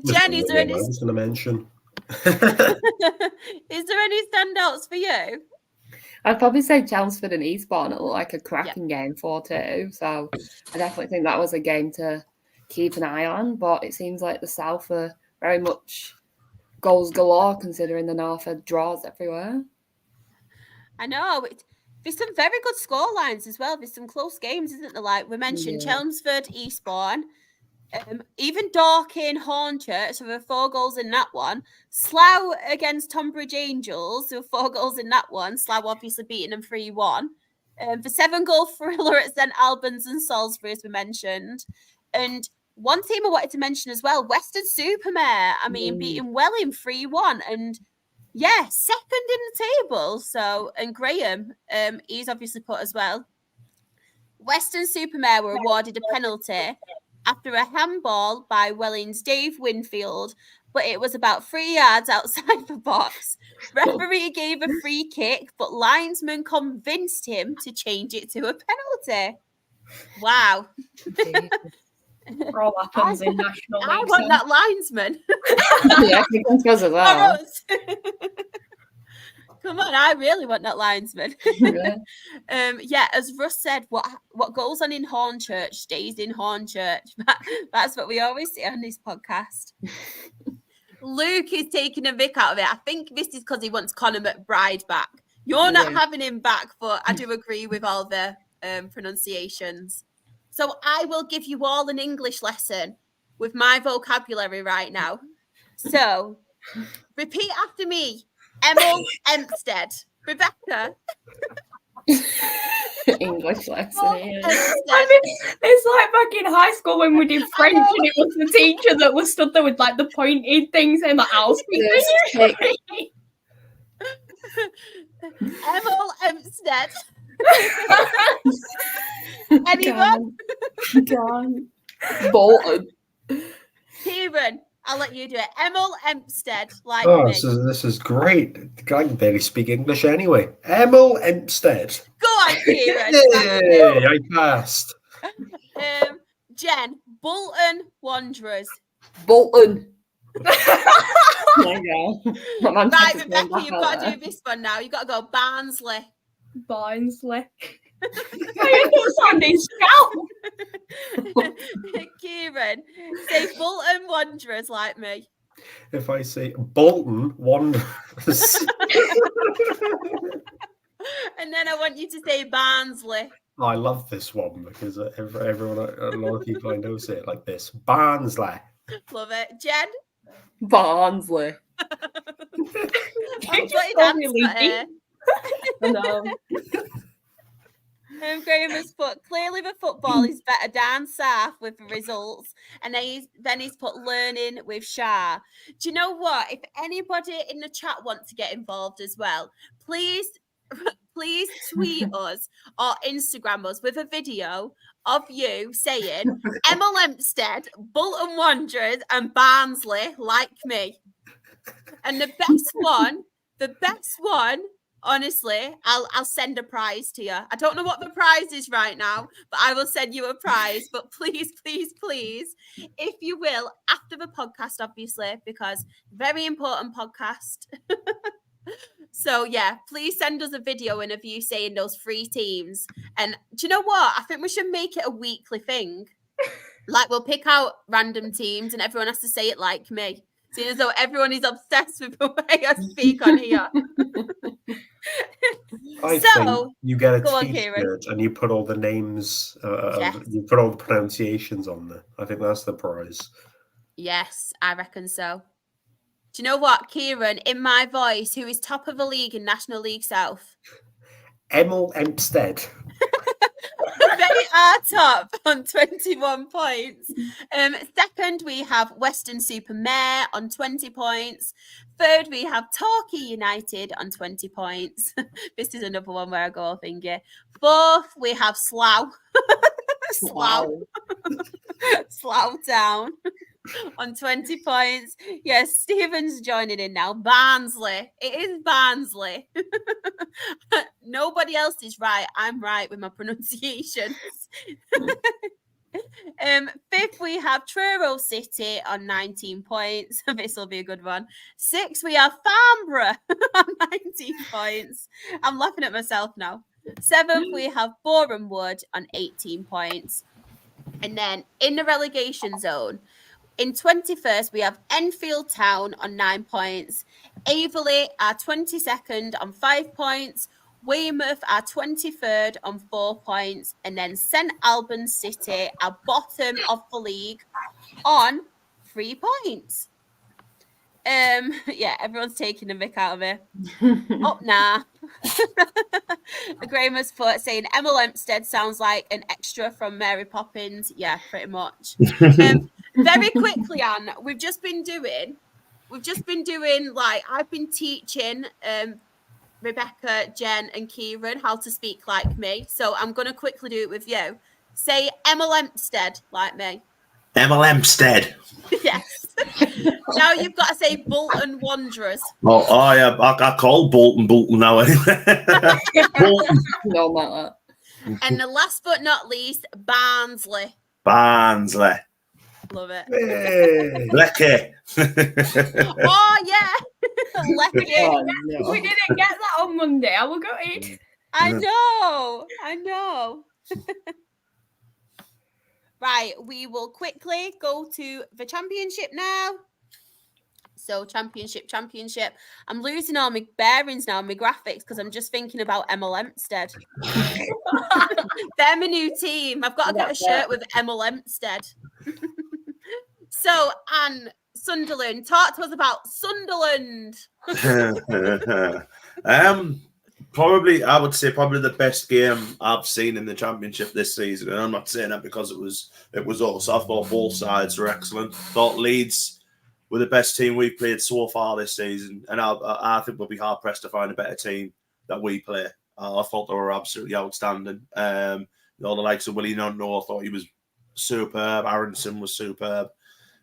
Jen, is there any? I was going to mention. Is there any standouts for you? I'd probably say Chelmsford and Eastbourne. It looked like a cracking game, 4-2. So I definitely think that was a game to keep an eye on. But it seems like the South are very much goals galore, considering the North had draws everywhere. I know. There's some very good score lines as well. There's some close games, isn't there? Like we mentioned, Chelmsford, Eastbourne. Even Dorking, Hornchurch, so there were 4 goals in that one. Slough against Tonbridge Angels, there were 4 goals in that one. Slough obviously beating them 3-1. The 7-goal thriller at St Albans and Salisbury, as we mentioned. And one team I wanted to mention as well, Western-super-Mare. I mean, beating Welling 3-1. And yeah, second in the table. So, and Graham, he's obviously put as well. Western-super-Mare were awarded a penalty after a handball by Welling's Dave Winfield, but it was about 3 yards outside the box. Referee gave a free kick, but linesman convinced him to change it to a penalty. Wow. All happens in National League. I want that linesman. Yeah, he comes to us as well. Come on, I really want that linesman. Yeah. As Russ said, what goes on in Hornchurch stays in Hornchurch. That's what we always say on this podcast. Luke is taking a mick out of it. I think this is because he wants Conor McBride back. You're not having him back, but I do agree with all the pronunciations. So I will give you all an English lesson with my vocabulary right now. So repeat after me. Emil Empstead. Rebecca. English lesson. I mean, it's like back in high school when we did French and it was the teacher that was stood there with like the pointed things and like, I'll speak Emil Empstead. Anyone? Gone. Bolton. Kieran, I'll let you do it. Emil Empstead, like Oh, me. this is great. I can barely speak English anyway. Emil Empstead. Go on, Kieran. Yay, I passed. Jen, Bolton Wanderers. Bolton. Oh my God. Right, Rebecca, you've got to do this one now. You've got to go Barnsley. Barnsley. I end up sounding scout. Kieran, say Bolton Wanderers like me. If I say Bolton Wanderers. And then I want you to say Barnsley. I love this one because everyone, a lot of people I know say it like this. Barnsley. Love it. Jen? Barnsley. I'm putting so answer really here. I know. Graham has put, clearly the football is better down south with the results. And then he's put learning with Shah. Do you know what? If anybody in the chat wants to get involved as well, please tweet us or Instagram us with a video of you saying Emil Empstead, Bolton Wanderers and Barnsley like me. And the best one, honestly, I'll send a prize to you. I don't know what the prize is right now, but I will send you a prize. But please, please, please, if you will, after the podcast, obviously, because very important podcast. So yeah, please send us a video and of you saying those 3 teams. And do you know what? I think we should make it a weekly thing. Like we'll pick out random teams and everyone has to say it like me. Seeing as though everyone is obsessed with the way I speak on here. I think you get a t-shirt and you put all the names, you put all the pronunciations on there. I think that's the prize. Yes, I reckon so. Do you know what, Kieran, in my voice, who is top of the league in National League South? Emil Empstead. They are top on 21 points. Second, we have Weston-super-Mare on 20 points. Third, we have Torquay United on 20 points. This is another one where I go thingy. Fourth, we have Slough. Slough Town on 20 points. Yes, Stephen's joining in now. Barnsley. It is Barnsley. Nobody else is right. I'm right with my pronunciations. Fifth, we have Truro City on 19 points. This will be a good one. Sixth, we have Farnborough on 19 points. I'm laughing at myself now. Seventh, we have Boreham Wood on 18 points. And then in the relegation zone, in 21st, we have Enfield Town on 9 points. Averley are 22nd on 5 points. Weymouth are 23rd on 4 points. And then St Albans City are bottom of the league on 3 points. Yeah, everyone's taking the mick out of it. Oh, nah. Graham has put saying Emil Empstead sounds like an extra from Mary Poppins. Yeah, pretty much. Very quickly, Anne, we've just been doing like I've been teaching Rebecca, Jen, and Kieran how to speak like me. So I'm gonna quickly do it with you. Say Emil Empstead like me. Emil Empstead. Yes. Now you've got to say Bolton Wanderers. Oh yeah, I call Bolton now anyway. Bolton. No matter. And the last but not least, Barnsley. Barnsley. Love it. Hey. Lecky. Oh yeah. Lecky. Oh, no. We didn't get that on Monday. I will go in. I know. Right, we will quickly go to the championship now. So championship. I'm losing all my bearings now, my graphics, because I'm just thinking about Emil Empstead. They're my new team. I've got to get a shirt with Emil Empstead. So, Anne, Sunderland. Talk to us about Sunderland. Probably, I would say probably the best game I've seen in the championship this season. And I'm not saying that because it was us. I thought both sides were excellent. Thought Leeds were the best team we've played so far this season. And I think we'll be hard pressed to find a better team that we play. I thought they were absolutely outstanding. The likes of Willie Nunno, I thought he was superb. Aronson was superb.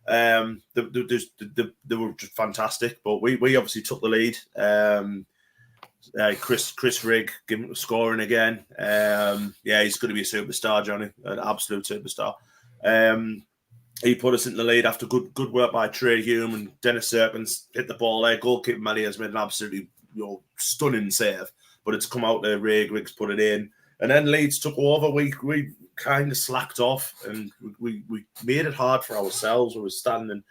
They were just fantastic. But we obviously took the lead. Chris Rigg scoring again. He's going to be a superstar, Johnny, an absolute superstar. He put us in the lead after good work by Trey Hume, and Dennis Serpents hit the ball there. Goalkeeper Melia's made an absolutely stunning save, but it's come out there. Riggs put it in, and then Leeds took over. We kind of slacked off, and we made it hard for ourselves. We were standing.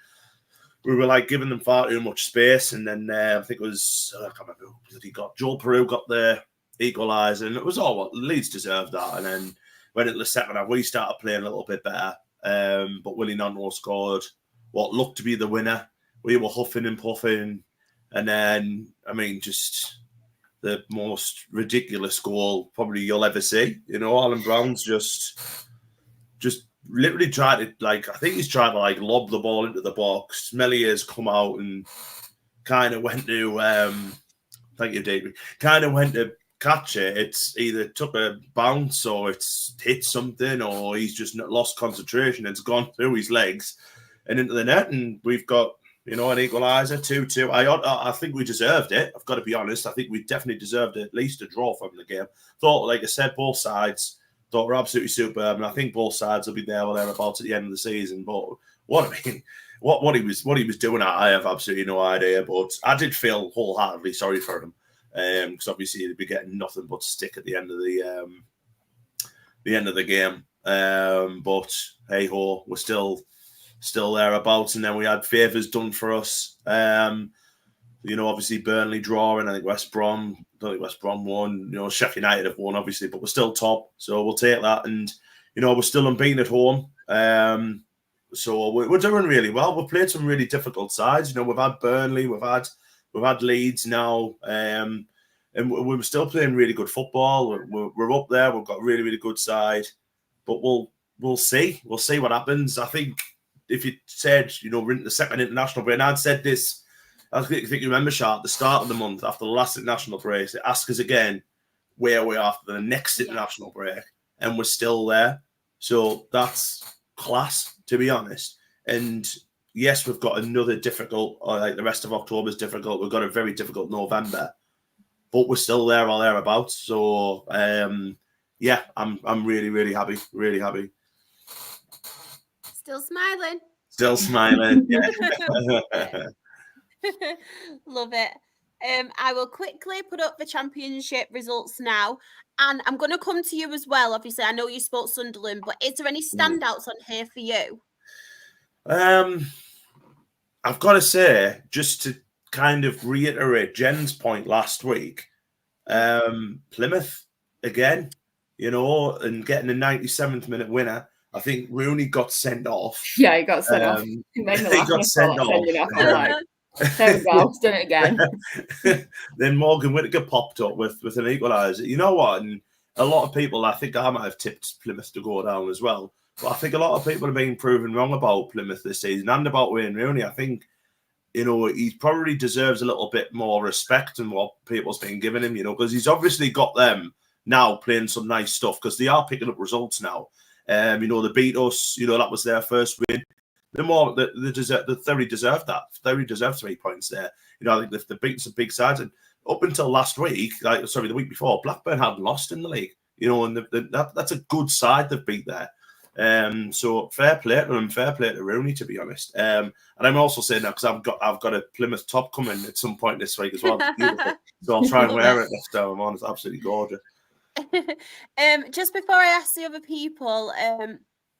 We were like giving them far too much space, and then I think it was I can't remember who he got. Joel Peru got the equaliser, and it was all what Leeds deserved that. And then when it was the second half, we started playing a little bit better. But Willie Nonto scored what looked to be the winner. We were huffing and puffing, and then just the most ridiculous goal probably you'll ever see. Alan Brown's just literally tried to I think he's trying to lob the ball into the box. Melia's come out and kind of went to thank you, David. Kind of went to catch it. It's either took a bounce or it's hit something, or he's just lost concentration. It's gone through his legs and into the net, and we've got an equaliser 2-2. I think we deserved it. I've got to be honest. I think we definitely deserved at least a draw from the game. Thought, like I said, both sides thought were absolutely superb, and I think both sides will be there or thereabouts at the end of the season. But what he was doing, I have absolutely no idea. But I did feel wholeheartedly sorry for him. Because obviously he'd be getting nothing but stick at the end of the game. But hey ho, we're still thereabouts, and then we had favours done for us. Obviously Burnley drawing. I think West Brom won. Sheffield United have won, obviously, but we're still top, so we'll take that. And we're still unbeaten at home. So we're doing really well. We've played some really difficult sides. We've had Burnley, we've had Leeds now, and we're still playing really good football. We're up there. We've got a really, really good side, but we'll see. We'll see what happens. I think if you said, we're in the second international break, and I'd said this, I think you remember, Sharp, the start of the month after the last international break, they ask us again where we are after the next international break, and we're still there. So that's class, to be honest. And yes, we've got another difficult, the rest of October is difficult. We've got a very difficult November, but we're still there or thereabouts. So, I'm really, really happy. Really happy. Still smiling. Still smiling. Yeah. Love it. I will quickly put up the championship results now, and I'm going to come to you as well. Obviously, I know you spoke Sunderland, but is there any standouts on here for you? I've got to say, just to kind of reiterate Jen's point last week, Plymouth again, and getting a 97th minute winner. I think Rooney got sent off. Yeah, he got sent off. He got sent off. There we go, he's done it again. Then Morgan Whittaker popped up with an equaliser. You know what? And a lot of people, I think I might have tipped Plymouth to go down as well. But I think a lot of people have been proven wrong about Plymouth this season and about Wayne Rooney. I think, he probably deserves a little bit more respect than what people's been giving him, because he's obviously got them now playing some nice stuff because they are picking up results now. They beat us, that was their first win. They thoroughly deserved that. Thoroughly deserved 3 points there. I think they've beaten some big sides. And up until last week, the week before, Blackburn hadn't lost in the league. And that's a good side they've beat there. So fair play to them, fair play to Rooney, to be honest. And I'm also saying that because I've got a Plymouth top coming at some point this week as well. It's beautiful. So I'll try and wear it next time I'm on. It's absolutely gorgeous. Just before I ask the other people,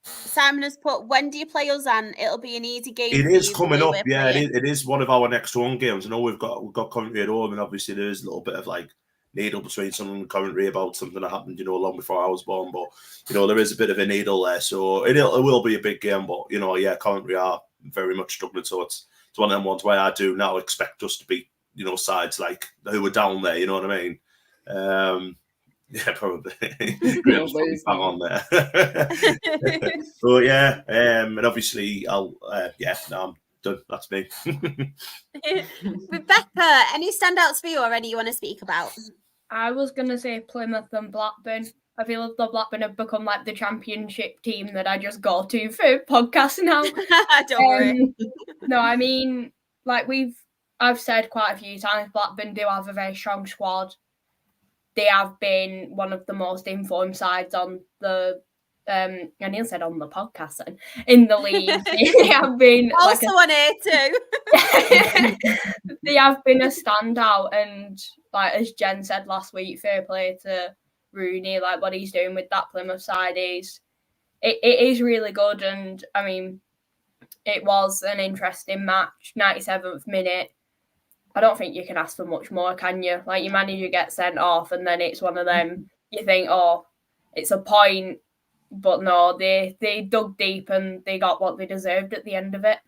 Simon has put, when do you play us? And it'll be an easy game. It is coming up. Yeah, it is one of our next home games. I know we've got Coventry at home, and obviously there is a little bit of needle between someone and Coventry about something that happened, long before I was born. But there is a bit of a needle there, so it will be a big game. But Coventry are very much struggling, so it's one of them ones where I do now expect us to beat sides like who were down there. You know what I mean? Yeah, probably. Bang on there. But yeah, and obviously I'm done. That's me. Rebecca, any standouts for you or any you want to speak about? I was going to say Plymouth and Blackburn. I feel like the Blackburn have become like the championship team that I just go to for podcasts now. Don't worry. No, I mean, like I've said quite a few times, Blackburn do have a very strong squad. They have been one of the most informed sides on the I nearly said on the podcast then, in the league. They have been Also on air too. they have been a standout, and like as Jen said last week, fair play to Rooney, like what he's doing with that Plymouth side is it is really good. And I mean, it was an interesting match, 97th minute. I don't think you can ask for much more, can you? Like, your manager gets sent off, and then it's one of them, you think, oh, it's a point. But no, they dug deep and they got what they deserved at the end of it.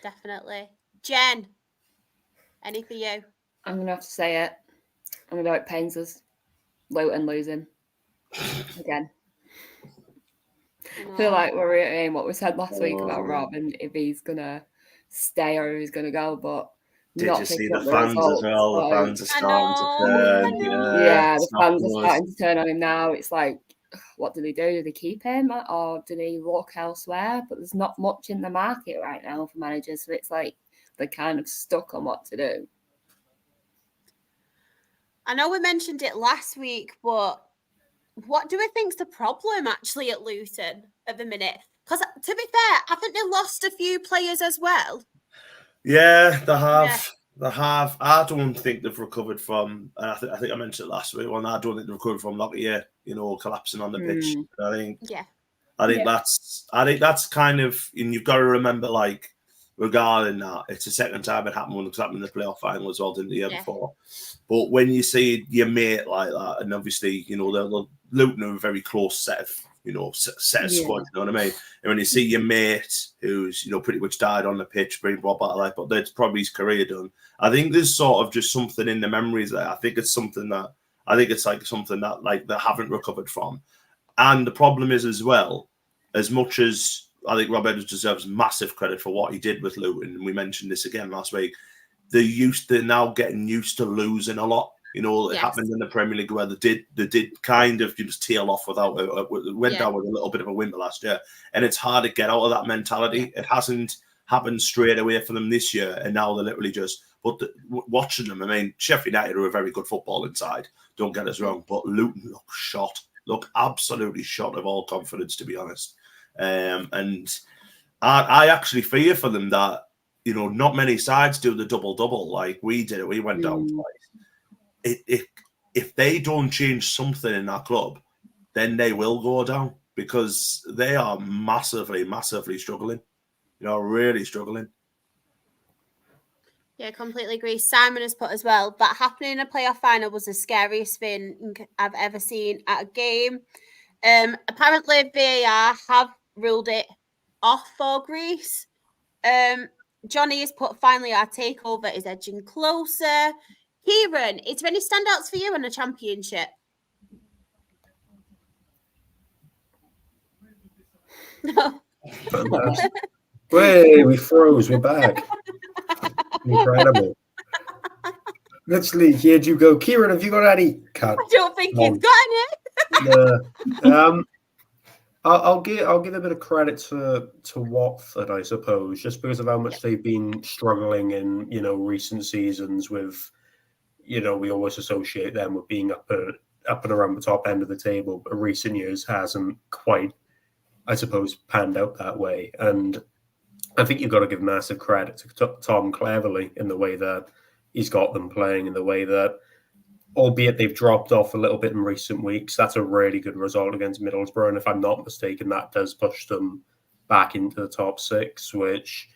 Definitely. Jen, any for you? I'm going to have to say it. I'm going to go, it pains us. Luton losing. Again. I feel like we're reiterating what we said last week about Robin, if he's going to stay or if he's going to go, but did you see the fans as well? The fans are starting to turn. Yeah, the fans are starting to turn on him now. It's like, what do they do? Do they keep him or do they look elsewhere? But there's not much in the market right now for managers, so it's like they're kind of stuck on what to do. I know we mentioned it last week, but what do we think's the problem actually at Luton at the minute? Because to be fair, I think they lost a few players as well. Yeah, they have. Yeah. They have. I don't think they've recovered from. I think I mentioned it last week. Well, I don't think they've recovered from Lockyer, collapsing on the pitch. I think that's kind of. And you've got to remember, like, regarding that, it's the second time it happened when it happened in the playoff final as well, didn't the year before. But when you see your mate like that, and obviously, the Luton are a very close set of. Set of squad, you know what I mean? And when you see your mate who's, pretty much died on the pitch, being brought back to life, but that's probably his career done. I think there's sort of just something in the memories there. I think it's something that they haven't recovered from. And the problem is as well, as much as I think Rob Edwards deserves massive credit for what he did with Luton, and we mentioned this again last week, they're now getting used to losing a lot. It happened in the Premier League where they did kind of just tail off without went down with a little bit of a whimper last year, and it's hard to get out of that mentality. It hasn't happened straight away for them this year, and now they're literally just. But watching them, I mean, Sheffield United are a very good football inside. Don't get us wrong, but Luton look absolutely shot of all confidence, to be honest. And I actually fear for them that not many sides do the double like we did. We went down twice. If they don't change something in that club, then they will go down because they are massively, massively struggling. Really struggling. Yeah, completely agree. Simon has put as well, that happening in a playoff final was the scariest thing I've ever seen at a game. Apparently, VAR have ruled it off for Greece. Johnny has put, finally, our takeover is edging closer. Kieran, is there any standouts for you in the championship? No. Wait, we froze. We're back. Incredible. Literally, here'd you go. Kieran, have you got any? I don't think he's got any. I'll give a bit of credit to Watford, I suppose, just because of how much they've been struggling in recent seasons with. We always associate them with being up and around the top end of the table, but recent years hasn't quite, I suppose, panned out that way. And I think you've got to give massive credit to Tom Cleverley in the way that he's got them playing, in the way that, albeit they've dropped off a little bit in recent weeks, that's a really good result against Middlesbrough. And if I'm not mistaken, that does push them back into the top six, which...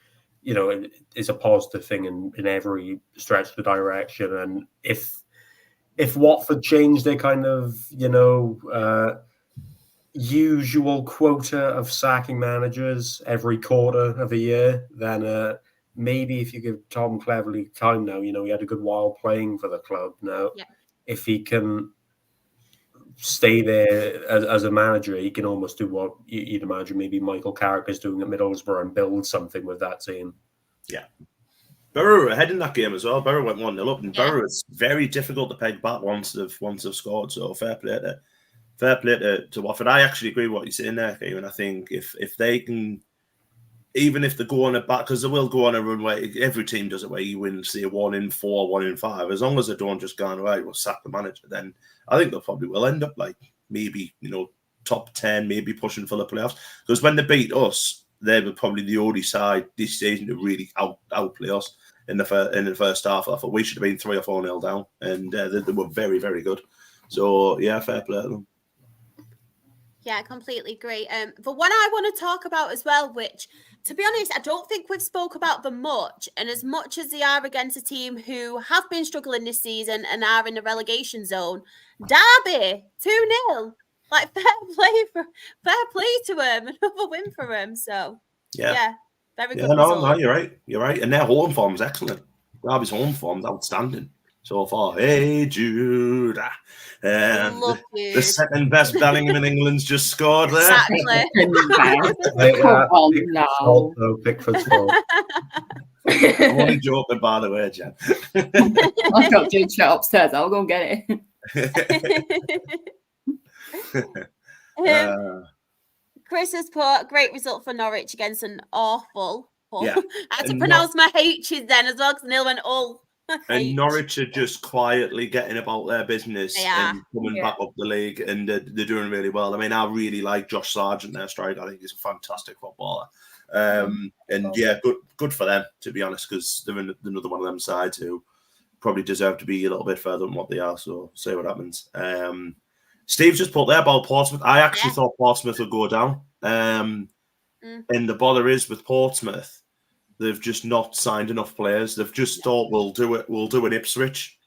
it's a positive thing in every stretch of the direction. And if Watford change their kind of, usual quota of sacking managers every quarter of a year, then maybe if you give Tom Cleverley time now, he had a good while playing for the club now. Yeah. If he can stay there as a manager, he can almost do what you'd imagine maybe Michael Carrick is doing at Middlesbrough and build something with that team. Yeah. Borough were ahead in that game as well. Borough went 1-0 up, and Yeah. Borough is very difficult to peg back once they've scored. So fair play to Watford. I actually agree with what you're saying there, Kieran. I think if they can, even if they go on a back, because they will go on a run where every team does it, where you win, say 1 in 4, 1 in 5. As long as they don't just go right, we'll sack the manager. Then I think they'll probably will end up like maybe top 10, maybe pushing for the playoffs. Because when they beat us, they were probably the only side this season to really outplay us in the first half. I thought we should have been 3 or 4-0 down, and they were very, very good. So yeah, fair play to them. Yeah, I completely agree. The one I want to talk about as well, which, to be honest, I don't think we've spoke about them much. And as much as they are against a team who have been struggling this season and are in the relegation zone, Derby 2-0. Like fair play to them, another win for them. So yeah, very good result. No, you're right. And their home form's excellent. Derby's home form's outstanding so far. Hey, Jude. The second best Bellingham in England's just scored there. Exactly. Pickford's fault. I'm only joking, by the way, Jen. I've got Jude shut upstairs. I'll go get it. Chris has put great result for Norwich against an awful. Yeah. I had to pronounce my H's then as well because Neil went all. And Norwich are just quietly getting about their business and coming back up the league, and they're doing really well. I mean, I really like Josh Sargent, their striker. I think he's a fantastic footballer. And yeah, good for them, to be honest, because they're another one of them sides who probably deserve to be a little bit further than what they are. So see what happens. Steve's just put there about Portsmouth. I actually thought Portsmouth would go down. And the bother is with Portsmouth, they've just not signed enough players. They've just thought we'll do an Ipswich,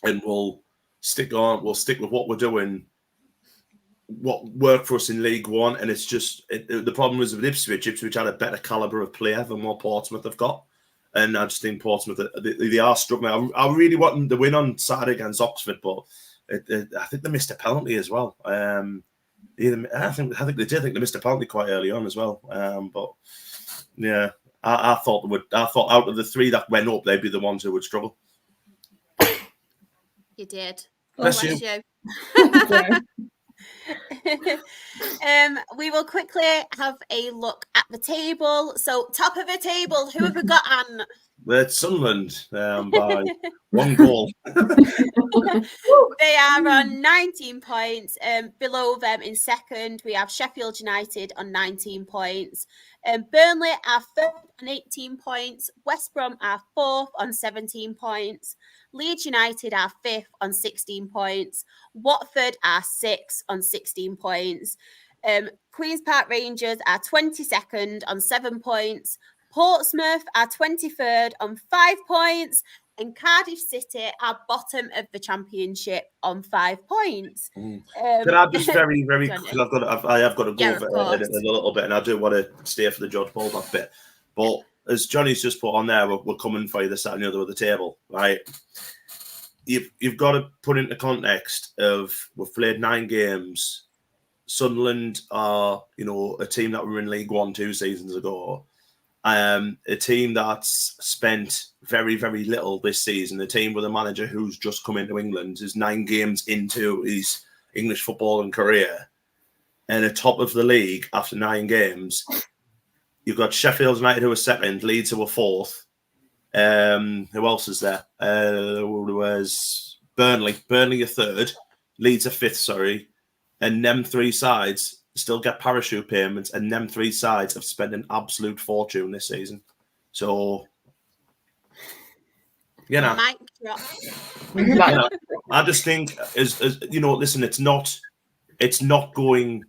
and we'll stick with what we're doing, what worked for us in League One. And it's just the problem is with Ipswich had a better calibre of player than what Portsmouth have got. And I just think Portsmouth, they are struggling. I really want them to win on Saturday against Oxford, but I think they missed a penalty as well. I think they did. I think they missed a penalty quite early on as well. But yeah, I thought out of the 3 that went up, they'd be the ones who would struggle. You did. Bless you. We will quickly have a look at the table. So, top of the table, who have we got on? It's Sunderland by 1 goal. They are on 19 points. Below them in second, we have Sheffield United on 19 points. Burnley are 3rd on 18 points. West Brom are 4th on 17 points. Leeds United are 5th on 16 points. Watford are 6th on 16 points. Queen's Park Rangers are 22nd on 7 points. Portsmouth are 23rd on 5 points. And Cardiff City are bottom of the Championship on 5 points. Can I just very, very quickly, I have got to go over it a little bit, and I do want to stay for the George Baldock bit. But as Johnny's just put on there, we're coming for you this side and the other of the table, right? You've got to put into context of we've played 9 games. Sunderland are, a team that were in League One 2 seasons ago. A team that's spent very, very little this season. A team with a manager who's just come into England, is 9 games into his English footballing career, and at top of the league after 9 games. You've got Sheffield United who are 2nd, Leeds who are 4th. Who else is there? There was Burnley. Burnley are 3rd, Leeds are 5th. Sorry, and them 3 sides still get parachute payments, and them 3 sides have spent an absolute fortune this season. So, Mic drop. I just think, listen, it's not going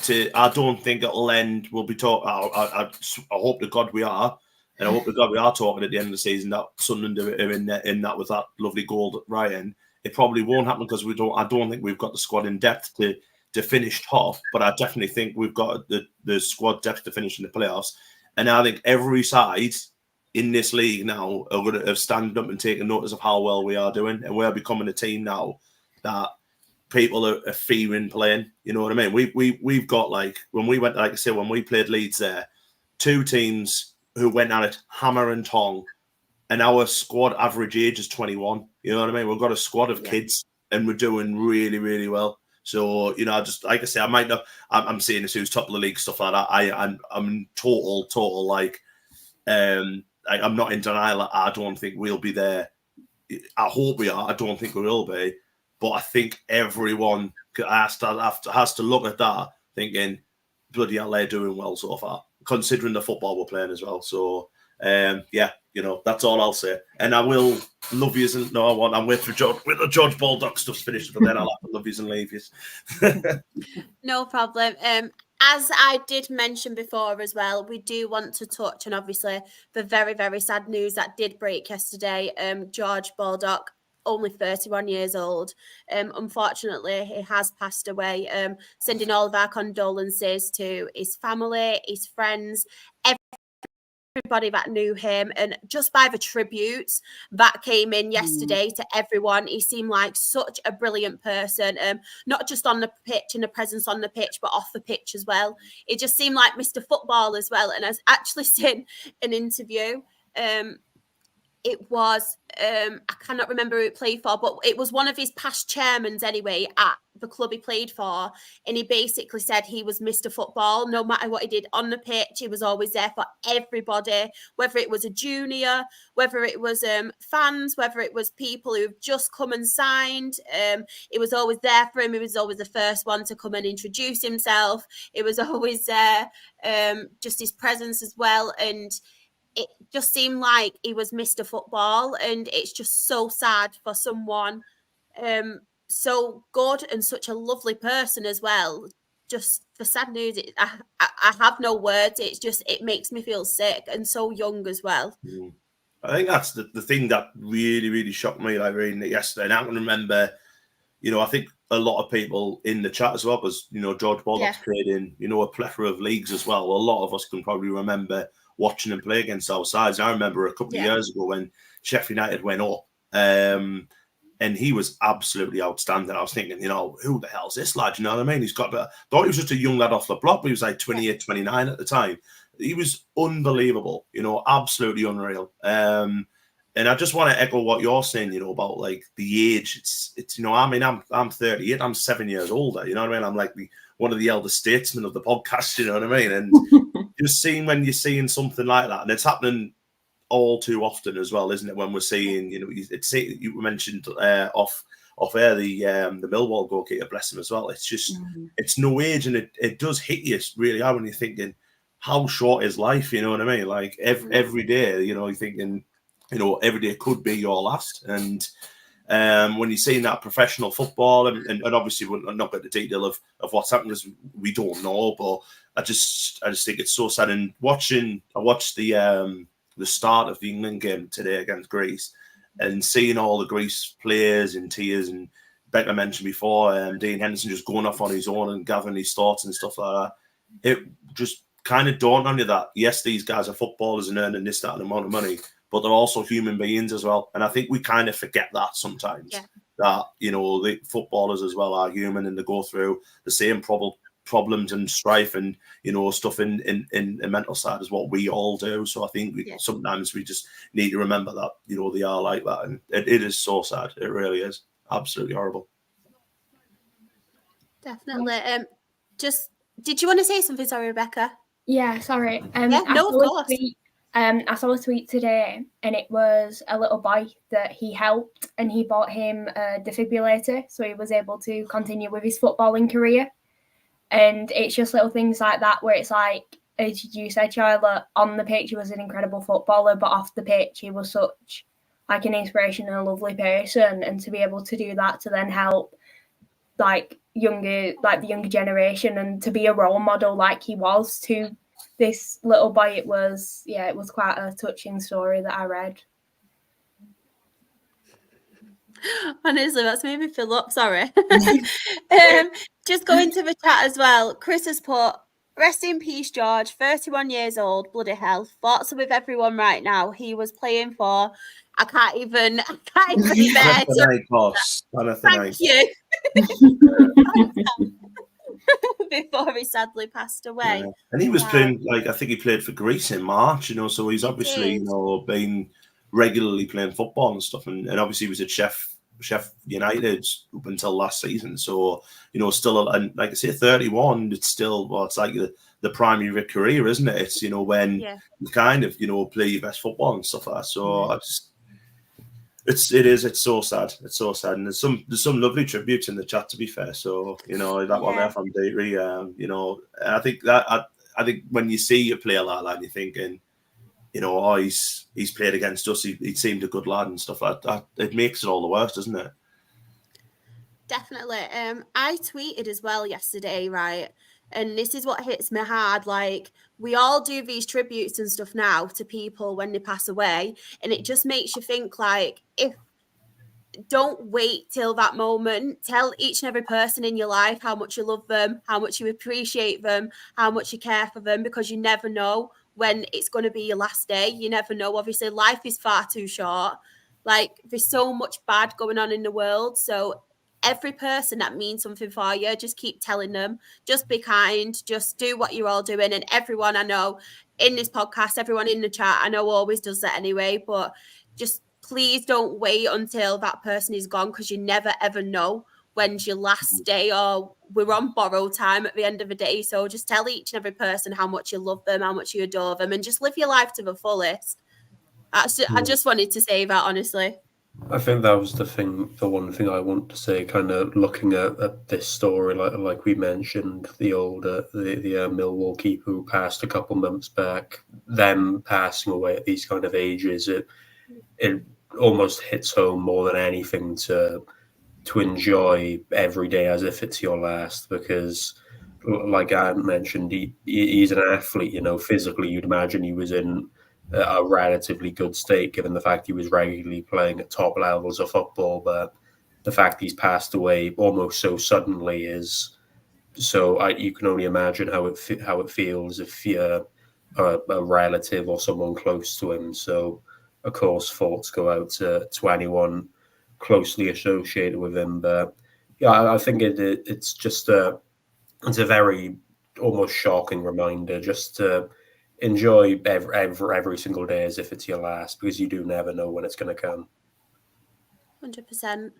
to. I don't think it'll end. We'll be talking. I hope to God we are, and I hope to God we are talking at the end of the season that Sunderland are in that with that lovely goal at Ryan. It probably won't happen because I don't think we've got the squad in depth to finish top, but I definitely think we've got the squad depth to finish in the playoffs. And I think every side in this league now are going to have stand up and taken notice of how well we are doing, and we're becoming a team now that people are fearing playing. You know what I mean? We've got, like, when we went, like I say, when we played Leeds there, 2 teams who went at it hammer and tong, and our squad average age is 21. You know what I mean? We've got a squad of kids, and we're doing really, really well. So, you know, just like I say, I might not. I'm seeing this who's top of the league, stuff like that. I'm total like. I'm not in denial. I don't think we'll be there. I hope we are. I don't think we will be. But I think everyone has to look at that thinking, bloody hell, they're doing well so far, considering the football we're playing as well. So, yeah, you know, that's all I'll say. And I will love yous and no, I'm waiting for George Baldock stuff's finished, but then I'll have to love yous and leave yous. No problem. As I did mention before as well, we do want to touch on obviously the very, very sad news that did break yesterday. George Baldock, only 31 years old. Unfortunately, he has passed away. Sending all of our condolences to his family, his friends, everybody that knew him, and just by the tributes that came in yesterday to everyone, he seemed like such a brilliant person, not just on the pitch and a presence on the pitch, but off the pitch as well. It just seemed like Mr. Football as well. And I was actually seen an interview. It was, I cannot remember who it played for, but it was one of his past chairmans anyway at the club he played for. And he basically said he was Mr. Football. No matter what he did on the pitch, he was always there for everybody, whether it was a junior, whether it was fans, whether it was people who've just come and signed. It was always there for him. He was always the first one to come and introduce himself. It was always there, just his presence as well. And it just seemed like he was Mr. Football, and it's just so sad for someone so good and such a lovely person as well. Just the sad news, I have no words. It's just, it makes me feel sick, and so young as well. I think that's the thing that really, really shocked me, like reading it yesterday. And I can remember, you know, I think a lot of people in the chat as well, because, you know, George Baldock's played in, you know, a plethora of leagues as well. A lot of us can probably remember watching him play against our sides. I remember a couple of years ago when Sheffield United went up, and he was absolutely outstanding. I was thinking, you know, who the hell's this lad? You know what I mean? He's got, thought he was just a young lad off the block, but he was like 28, 29 at the time. He was unbelievable, you know, absolutely unreal. And I just want to echo what you're saying, you know, about like the age. It's you know, I mean, I'm 38, I'm 7 years older, you know what I mean? I'm like one of the elder statesmen of the podcast, you know what I mean? And just seeing when you're seeing something like that, and it's happening all too often as well, isn't it? When we're seeing, you know, you mentioned off air the Millwall goalkeeper, bless him as well. It's just it's no age, and it does hit you really hard when you're thinking, how short is life? You know what I mean? Like every day, you know, you're thinking, you know, every day could be your last. And when you're seeing that professional football, and obviously we're not going to the detail of what's happened because we don't know, but I just think it's so sad. And I watched the start of the England game today against Greece, and seeing all the Greece players in tears, and Becca mentioned before, Dean Henderson just going off on his own and gathering his thoughts and stuff like that. It just kind of dawned on you that, yes, these guys are footballers and earning this, that amount of money, but they're also human beings as well. And I think we kind of forget that sometimes, that, you know, the footballers as well are human, and they go through the same problems and strife and, you know, stuff in the mental side as what we all do. So I think sometimes we just need to remember that, you know, they are like that. And it is so sad. It really is. Absolutely horrible. Definitely. Did you want to say something? Sorry, Rebecca. Yeah, sorry. No, of course. I saw a tweet today, and it was a little boy that he helped, and he bought him a defibrillator so he was able to continue with his footballing career. And it's just little things like that where it's like, as you said, Charlotte, on the pitch he was an incredible footballer, but off the pitch he was such like an inspiration and a lovely person. And to be able to do that, to then help the younger generation, and to be a role model like he was to this little boy, it was quite a touching story that I read. Honestly, that's made me feel up. Sorry. Just going to the chat as well. Chris has put, rest in peace, George, 31 years old, bloody hell. Thoughts are with everyone right now. He was playing for, I can't even bear to. Thank you. Before he sadly passed away. And he was playing, I think he played for Greece in March, you know, so he's obviously, you know, been regularly playing football and stuff. And obviously he was at Sheffield United up until last season. So, still, and like I say, 31, it's still, it's like the prime of your career, isn't it? It's, when you kind of, play your best football and stuff like that. So it's so sad. It's so sad. And there's some lovely tributes in the chat, to be fair. So, that one there from Deirdre, I think when you see a player like that, you're thinking, he's played against us. He seemed a good lad and stuff like that. It makes it all the worse, doesn't it? Definitely. I tweeted as well yesterday, right? And this is what hits me hard. Like, we all do these tributes and stuff now to people when they pass away. And it just makes you think, like, don't wait till that moment. Tell each and every person in your life how much you love them, how much you appreciate them, how much you care for them, because you never know when it's going to be your last day. You never know. Obviously, life is far too short. Like, there's so much bad going on in the world. So every person that means something for you, just keep telling them. Just be kind. Just do what you're all doing. And everyone I know in this podcast, everyone in the chat, I know always does that anyway. But just please don't wait until that person is gone, because you never, ever know when's your last day, or we're on borrowed time at the end of the day. So just tell each and every person how much you love them, how much you adore them, and just live your life to the fullest. I just wanted to say that, honestly. I think that was the one thing I want to say, kind of looking at this story, like we mentioned, the Millwall keeper who passed a couple months back, them passing away at these kind of ages, it almost hits home more than anything to enjoy every day as if it's your last, because like I mentioned, he's an athlete, physically you'd imagine he was in a relatively good state given the fact he was regularly playing at top levels of football, but the fact he's passed away almost so suddenly is so you can only imagine how it feels if you're a relative or someone close to him. So of course thoughts go out to anyone closely associated with him, but I think it's just it's a very almost shocking reminder just to enjoy every single day as if it's your last, because you do never know when it's going to come. 100%.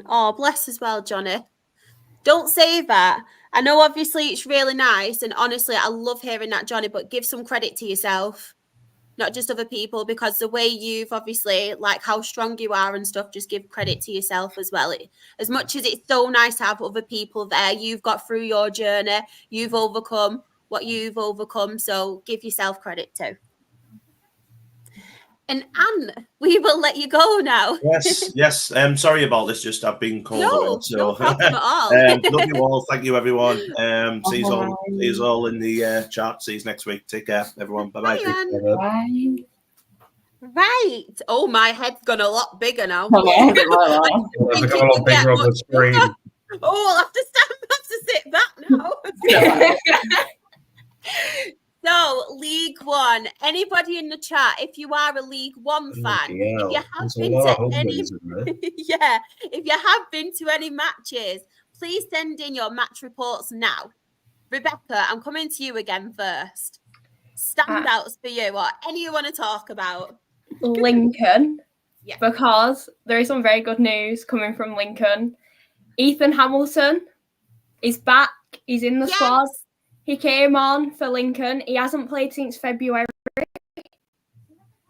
Oh, bless as well, Johnny. Don't say that. I know obviously it's really nice, and honestly I love hearing that, Johnny, but give some credit to yourself, not just other people, because the way you've obviously, like how strong you are and stuff, just give credit to yourself as well. As much as it's so nice to have other people there, you've got through your journey, you've overcome what you've overcome, so give yourself credit too. And Anne, we will let you go now. Yes. Sorry about this. Just I've been called away. So no problem at all. Love you all. Thank you, everyone. See you all in the chat. See you next week. Take care, everyone. Bye-bye. Bye. Right. Oh, my head's gone a lot bigger now. It's become a lot bigger on the screen. Oh, I'll have to sit back now. So, League One. Anybody in the chat, if you are a League One fan, if you have been to any, if you have been to any matches, please send in your match reports now. Rebecca, I'm coming to you again first. Standouts for you, or any you want to talk about? Lincoln, because there is some very good news coming from Lincoln. Ethan Hamilton is back. He's in the squad. He came on for Lincoln. He hasn't played since February.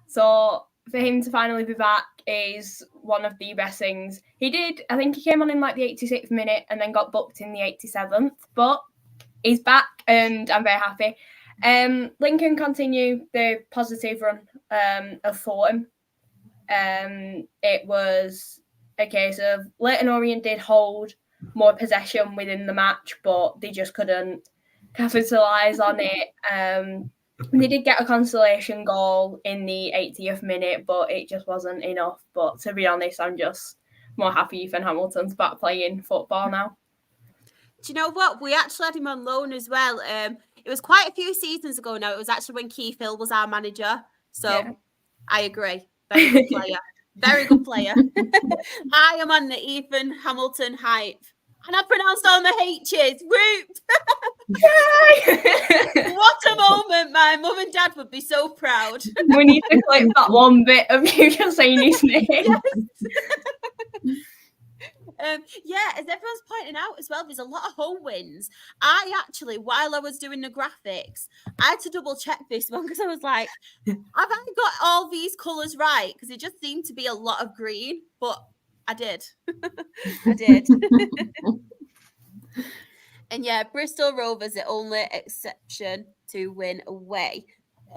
So for him to finally be back is one of the best things. I think he came on in like the 86th minute and then got booked in the 87th. But he's back and I'm very happy. Lincoln continue the positive run of form. It was a case of Leyton Orient did hold more possession within the match, but they just couldn't capitalise on it. They did get a consolation goal in the 80th minute, but it just wasn't enough. But to be honest, I'm just more happy Ethan Hamilton's back playing football now. Do you know what? We actually had him on loan as well. It was quite a few seasons ago now. It was actually when Keith Hill was our manager. So I agree. Very good player. Very good player. I am on the Ethan Hamilton hype. And I pronounced all the H's. Root. What a moment. My mum and dad would be so proud. We need to clip that one bit of you just saying his name. Yeah, as everyone's pointing out as well, there's a lot of home wins. I actually, while I was doing the graphics, I had to double check this one because I was like, have I got all these colours right? Because it just seemed to be a lot of green, but I did. I did. And yeah, Bristol Rovers, the only exception to win away.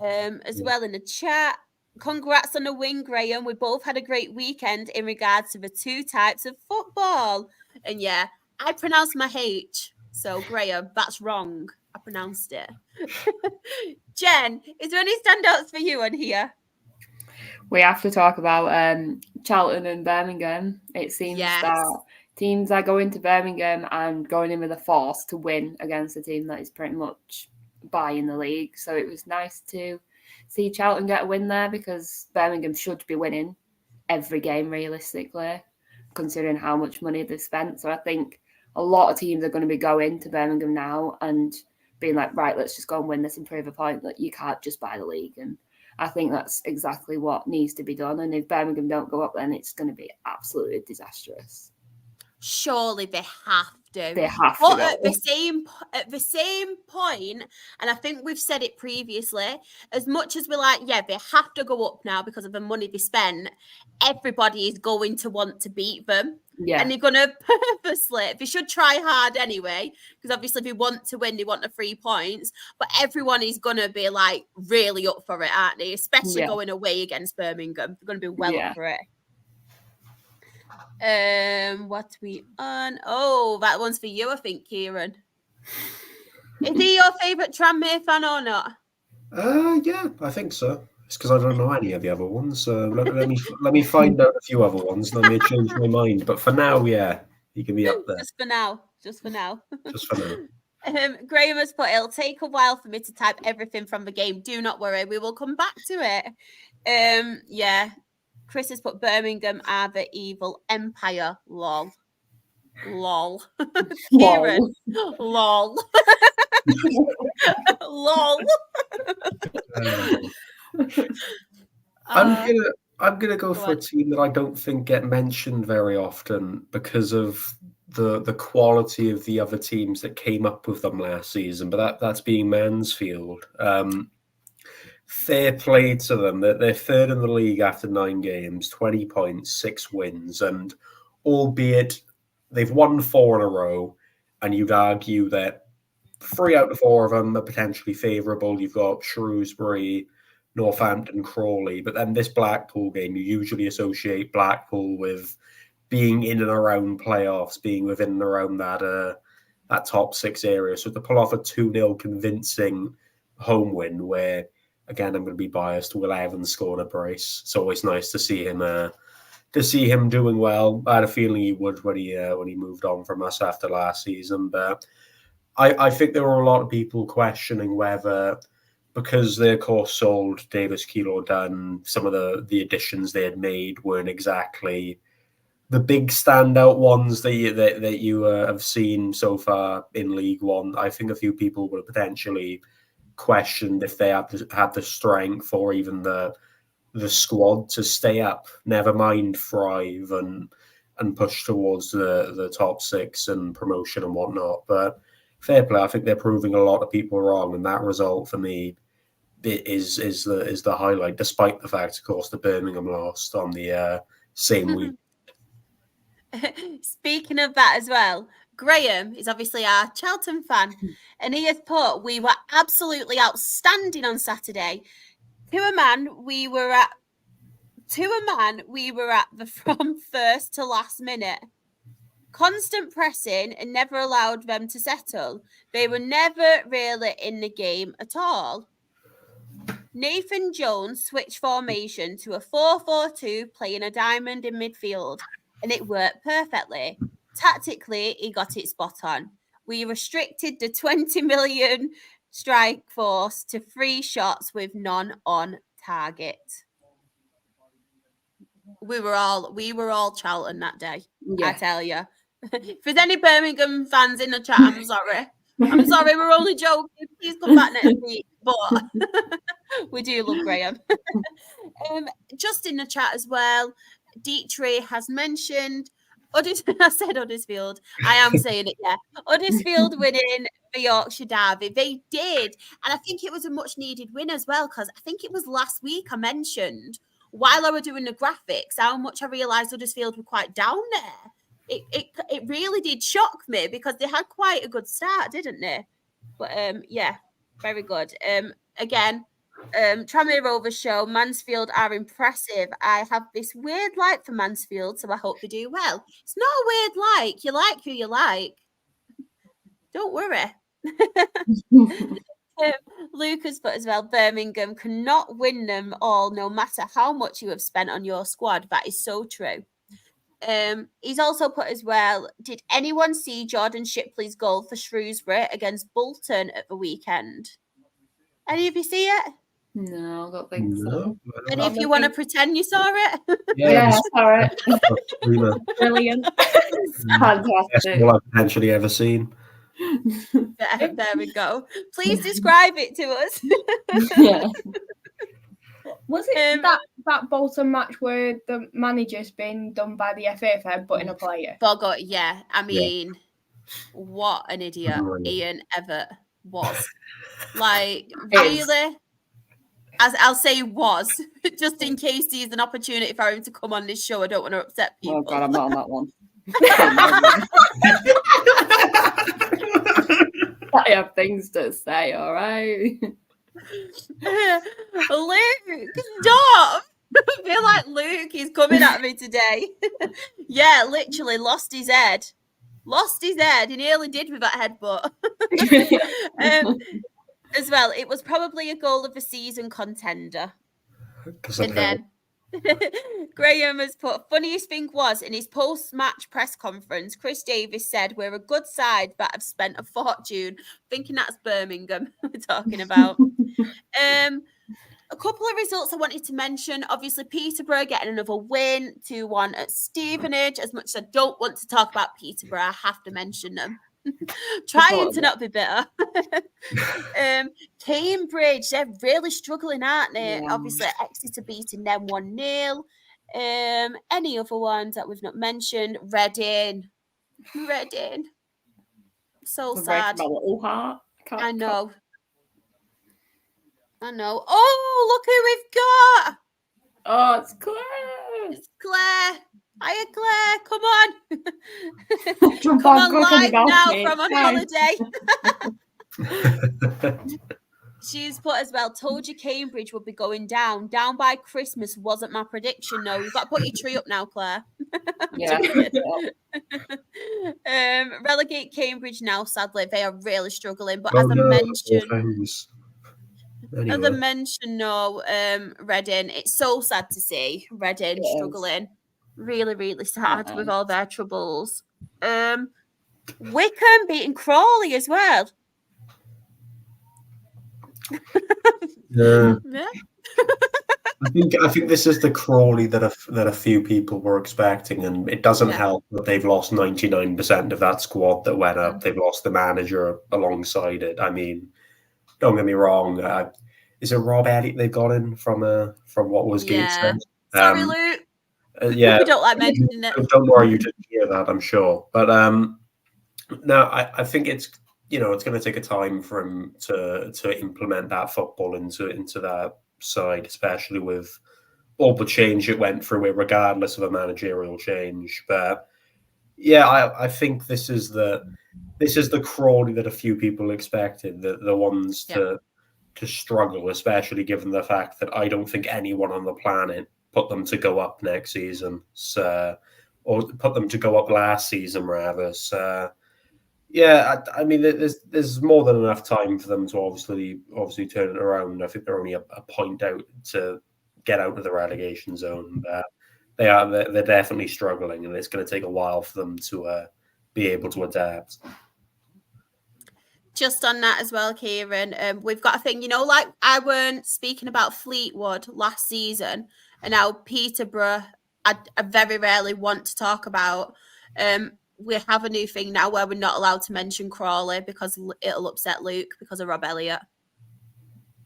As well in the chat, congrats on the win, Graham. We both had a great weekend in regards to the two types of football. And yeah, I pronounced my H. So, Graham, that's wrong. I pronounced it. Jen, is there any standouts for you on here? We have to talk about Charlton and Birmingham. It seems that teams are going to Birmingham and going in with a force to win against a team that is pretty much buying the league. So it was nice to see Charlton get a win there because Birmingham should be winning every game realistically, considering how much money they've spent. So I think a lot of teams are going to be going to Birmingham now and being like, right, let's just go and win this and prove a point that you can't just buy the league. And I think that's exactly what needs to be done. And if Birmingham don't go up, then it's going to be absolutely disastrous. Surely they have to. They have but to. At the same point, and I think we've said it previously, as much as we're like, yeah, they have to go up now because of the money they spent, everybody is going to want to beat them. Yeah. And they're going to purposely, they should try hard anyway, because obviously if they want to win, they want the 3 points. But everyone is going to be like really up for it, aren't they? Especially going away against Birmingham. They're going to be well up for it. What we on? Oh, that one's for you, I think, Kieran. Is he your favourite Tranmere fan or not? Yeah, I think so. It's because I don't know any of the other ones. So let me find out a few other ones, and I may change my mind. But for now, yeah, he can be up there. Just for now. Just for now. Just for now. Graham has put, it'll take a while for me to type everything from the game. Do not worry, we will come back to it. Yeah. Chris has put Birmingham are the evil empire. Lol. Kieran. Lol. Lol. I'm gonna go for a team that I don't think get mentioned very often because of the quality of the other teams that came up with them last season. But that's being Mansfield. Fair play to them. They're third in the league after 9 games, 20 points, 6 wins, and albeit they've won 4 in a row, and you'd argue that 3 out of 4 of them are potentially favourable. You've got Shrewsbury, Northampton, Crawley, but then this Blackpool game, you usually associate Blackpool with being in and around playoffs, being within and around that top 6 area. So to pull off a 2-0 convincing home win where, again, I'm going to be biased, Will Evans scored a brace. It's always nice to see him doing well. I had a feeling he would when he moved on from us after last season. But I think there were a lot of people questioning whether, because they of course sold Davis, Keylor Dunn, some of the additions they had made weren't exactly the big standout ones that you have seen so far in League One. I think a few people would have potentially questioned if they had the strength or even the squad to stay up, never mind thrive and push towards the top 6 and promotion and whatnot. But fair play, I think they're proving a lot of people wrong, and that result for me is the highlight, despite the fact, of course, the Birmingham lost on the same week. Speaking of that as well, Graham is obviously our Charlton fan, and he has put, we were absolutely outstanding on Saturday. To a man, we were at the from first to last minute. Constant pressing and never allowed them to settle. They were never really in the game at all. Nathan Jones switched formation to a 4-4-2, playing a diamond in midfield, and it worked perfectly. Tactically, he got it spot on. We restricted the 20 million strike force to 3 shots with none on target. We were all Charlton that day, I tell you. If there's any Birmingham fans in the chat, I'm sorry. I'm sorry, we're only joking. Please come back next week. But we do love Graham. Just in the chat as well, Dietrich has mentioned I said Huddersfield. I am saying it, yeah. Huddersfield winning the Yorkshire Derby. They did. And I think it was a much needed win as well, because I think it was last week I mentioned, while I were doing the graphics, how much I realised Huddersfield were quite down there. It really did shock me, because they had quite a good start, didn't they? But yeah, very good. Again, Tranmere Rovers show Mansfield are impressive. I have this weird like for Mansfield, so I hope they do well. It's not a weird like. You like who you like. Don't worry. Lucas put as well, Birmingham cannot win them all, no matter how much you have spent on your squad. That is so true. He's also put as well, did anyone see Jordan Shipley's goal for Shrewsbury against Bolton at the weekend? Any of you see it? No, I don't think so. No. And if you want to pretend you saw it, Yeah, sorry. Brilliant. That's Fantastic. all I've potentially ever seen. there we go. Please describe it to us. Yeah. Was it that Bolton match where the manager's been done by the FA for headbutting a player? Bogot, yeah. I mean, what an idiot Ian Evatt was. Like, really? As I'll say was, just in case there's an opportunity for him to come on this show. I don't want to upset people. Oh God, I'm not on that one. I have things to say, all right? Luke, stop! I feel like Luke is coming at me today. Yeah, literally lost his head. He nearly did with that headbutt. As well, it was probably a goal of the season contender. And then Graham has put, funniest thing was, in his post-match press conference, Chris Davis said, we're a good side but have spent a fortune. Thinking that's Birmingham we're talking about. A couple of results I wanted to mention. Obviously, Peterborough getting another win, 2-1 at Stevenage. As much as I don't want to talk about Peterborough, I have to mention them. Trying to not be bitter. Cambridge, they're really struggling, aren't they? Yeah. Obviously, Exeter beating them 1-0. Any other ones that we've not mentioned? Reading. So sad. My little heart. I know. Oh, look who we've got. Oh, it's Claire. Hiya, Claire. Come on. Come on live now from on holiday. She's put as well, told you Cambridge would be going down. Down by Christmas wasn't my prediction. No, you've got to put your tree up now, Claire. Yeah. Relegate Cambridge now, sadly. They are really struggling. But as I mentioned, Reading, it's so sad to see Reading struggling. Really, really sad with all their troubles. Wickham beating Crawley as well. Yeah. I think this is the Crawley that a few people were expecting, and it doesn't help that they've lost 99% of that squad that went up. They've lost the manager alongside it. I mean, don't get me wrong. Is it Rob Elliott they've got in from what was Gateshead? Sorry, Luke. Yeah, we don't like mentioning it. Don't worry, you didn't hear that, I'm sure. But no, I think it's it's going to take a time for him to implement that football into that side, especially with all the change it went through, regardless of a managerial change. But yeah, I think this is the Crawley that a few people expected, the ones to struggle, especially given the fact that I don't think anyone on the planet put them to go up next season, or put them to go up last season rather. So yeah, I mean, there's more than enough time for them to obviously turn it around. I think they're only a point out to get out of the relegation zone. They're definitely struggling, and it's going to take a while for them to be able to adapt. Just on that as well, Kieran, we've got a thing, like I weren't speaking about Fleetwood last season, and now Peterborough, I very rarely want to talk about. we have a new thing now where we're not allowed to mention Crawley because it'll upset Luke because of Rob Elliott.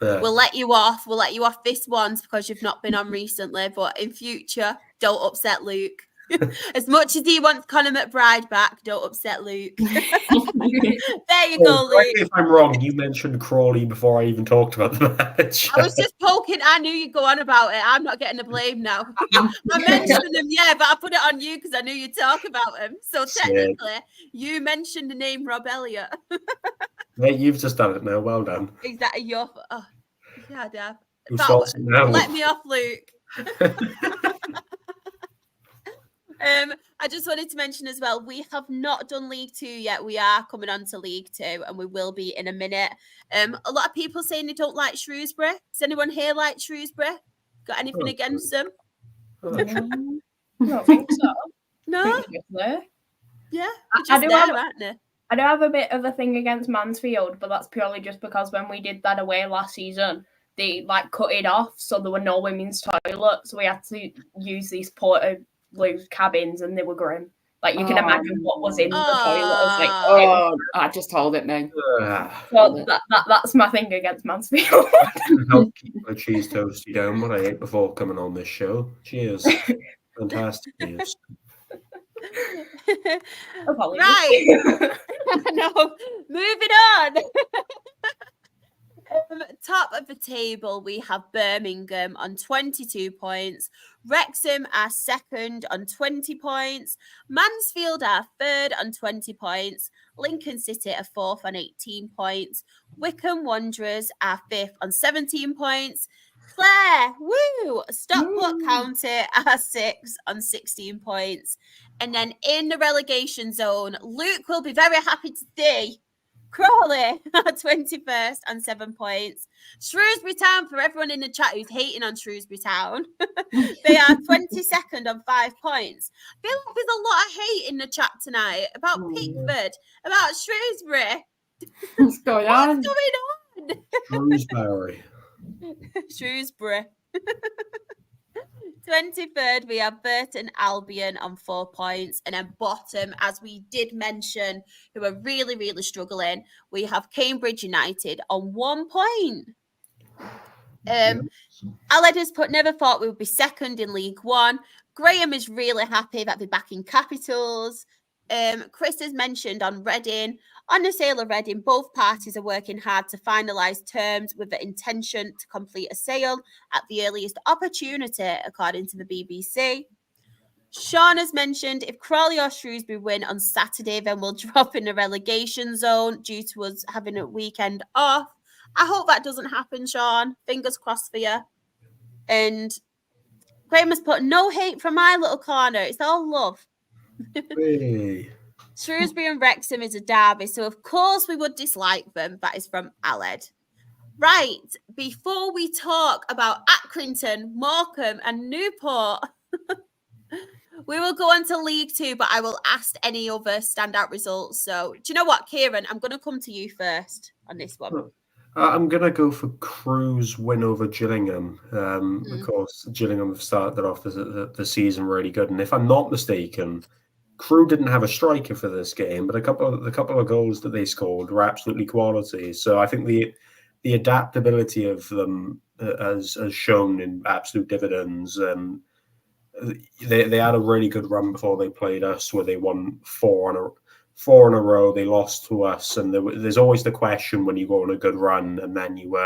We'll let you off. We'll let you off this once because you've not been on recently. But in future, don't upset Luke. As much as he wants Conor McBride back, don't upset Luke. There you go, Luke. If I'm wrong, you mentioned Crawley before I even talked about the match. I was just poking. I knew you'd go on about it. I'm not getting the blame now. I mentioned him, yeah, but I put it on you because I knew you'd talk about him. So technically, you mentioned the name Rob Elliott. Yeah, you've just done it now. Well done. Exactly. Yeah, Dad. Let me off, Luke. I just wanted to mention as well, we have not done League Two yet. We are coming on to League Two and we will be in a minute. A lot of people saying they don't like Shrewsbury. Does anyone here like Shrewsbury? Got anything against them? I don't think so. No? Yeah. I do have a bit of a thing against Mansfield, but that's purely just because when we did that away last season, they cut it off, so there were no women's toilets, so we had to use these portable cabins, and they were grim. Like, you can imagine what was in the toilet. I just told it, man. So that's my thing against Mansfield. Help keep my cheese toasty down what I ate before coming on this show. Cheers. Fantastic news. Right. No, moving on. Top of the table, we have Birmingham on 22 points. Wrexham are second on 20 points. Mansfield are third on 20 points. Lincoln City are fourth on 18 points. Wycombe Wanderers are fifth on 17 points. Clare, Stockport County are sixth on 16 points. And then in the relegation zone, Luke will be very happy to see Crawley are 21st on 7 points. Shrewsbury Town, for everyone in the chat who's hating on Shrewsbury Town, they are 22nd on 5 points. I feel like there's a lot of hate in the chat tonight about Pickford, about Shrewsbury. What's going on? Shrewsbury. 23rd, we have Burton Albion on 4 points. And then bottom, as we did mention, who are really, really struggling, we have Cambridge United on 1 point. Aled has put, never thought we would be second in League One. Graham is really happy that they're back in Capitals. Chris has mentioned on Reading. On the sale of Reading, both parties are working hard to finalise terms with the intention to complete a sale at the earliest opportunity, according to the BBC. Sean has mentioned if Crawley or Shrewsbury win on Saturday, then we'll drop in the relegation zone due to us having a weekend off. I hope that doesn't happen, Sean. Fingers crossed for you. And Graham has put, no hate from my little corner. It's all love. Hey. Shrewsbury and Wrexham is a derby, so of course we would dislike them. That is from Aled. Right, before we talk about Accrington, Morecambe and Newport, we will go on to League Two, but I will ask any other standout results. So, do you know what, Kieran? I'm going to come to you first on this one. I'm going to go for Crewe's win over Gillingham. Of course, Gillingham have started off the season really good. And if I'm not mistaken, Crewe didn't have a striker for this game, but a couple of goals that they scored were absolutely quality. So I think the adaptability of them has shown in absolute dividends. They had a really good run before they played us, where they won four in a row. They lost to us, and there's always the question when you go on a good run and then you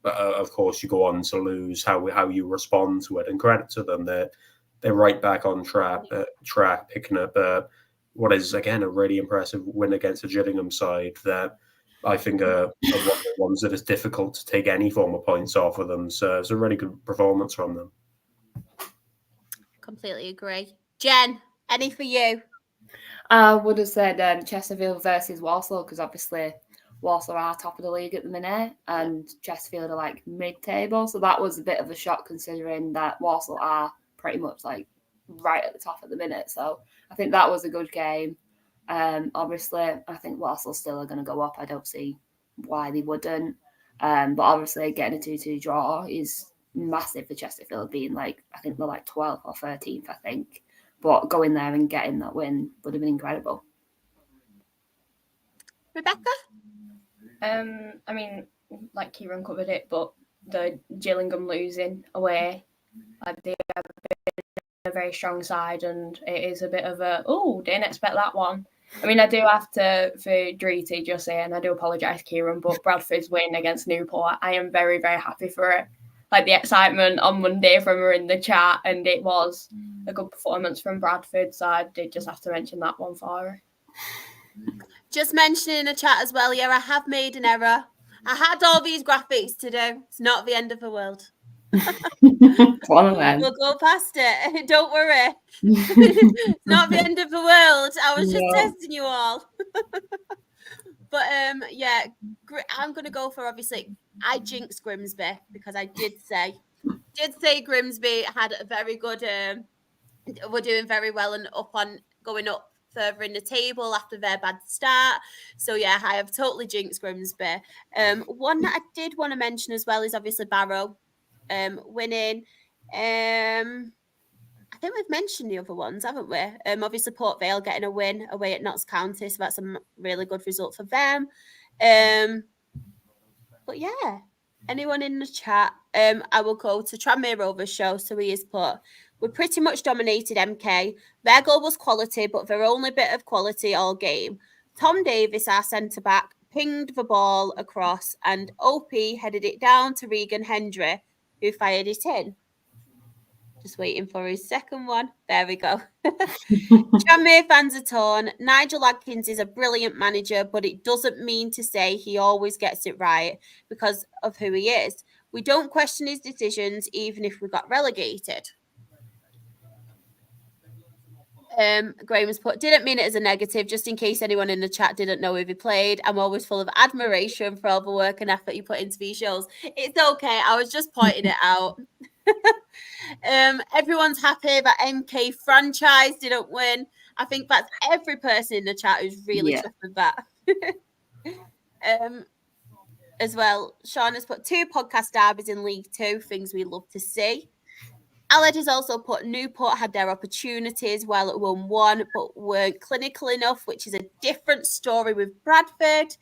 of course you go on to lose, how you respond to it. And credit to them, they're right back on track, picking up what is, again, a really impressive win against the Gillingham side that I think are one of the ones that is difficult to take any form of points off of them. So it's a really good performance from them. Completely agree. Jen, any for you? I would have said Chesterfield versus Walsall, because obviously Walsall are top of the league at the minute and Chesterfield are like mid-table. So that was a bit of a shock considering that Walsall are pretty much like right at the top at the minute. So I think that was a good game. Obviously, I think Walsall still are going to go up. I don't see why they wouldn't. But obviously getting a 2-2 draw is massive for Chesterfield, being like, I think they're like 12th or 13th, I think. But going there and getting that win would have been incredible. Rebecca? I mean, like Kieran covered it, but the Gillingham losing away, like they have a very strong side, and it is a bit of a didn't expect that one. I mean, I do have to, for Dreety, just say, and I do apologise, Kieran, but Bradford's win against Newport, I am very, very happy for it. Like the excitement on Monday from her in the chat, and it was a good performance from Bradford, so I did just have to mention that one for her. Just mentioning in the chat as well, yeah, I have made an error. I had all these graphics to do. It's not the end of the world. One of them. We'll go past it. Don't worry. It's not the end of the world. I was just testing you all. But yeah, I'm going to go for, obviously, I jinxed Grimsby because I did say Grimsby had a very good, were doing very well and going up further in the table after their bad start. So yeah, I have totally jinxed Grimsby. One that I did want to mention as well is obviously Barrow winning. I think we've mentioned the other ones, haven't we? Obviously Port Vale getting a win away at Notts County, so that's a really good result for them. But yeah, anyone in the chat? I will go to Tranmere Rovers show. So he has put, we pretty much dominated MK. Their goal was quality, but their only bit of quality all game. Tom Davis, our centre-back, pinged the ball across and OP headed it down to Regan Hendry, who fired it in. Just waiting for his second one. There we go. Tranmere fans are torn. Nigel Adkins is a brilliant manager, but it doesn't mean to say he always gets it right because of who he is. We don't question his decisions, even if we got relegated. Graham's put, didn't mean it as a negative, just in case anyone in the chat didn't know if he played. I'm always full of admiration for all the work and effort you put into these shows. It's okay. I was just pointing it out. Everyone's happy that MK franchise didn't win. I think that's every person in the chat who's really chuffed with that. As well, Sean has put 2 podcast derbies in League Two, things we love to see. Aled has also put Newport had their opportunities while it won 1, but weren't clinical enough, which is a different story with Bradford.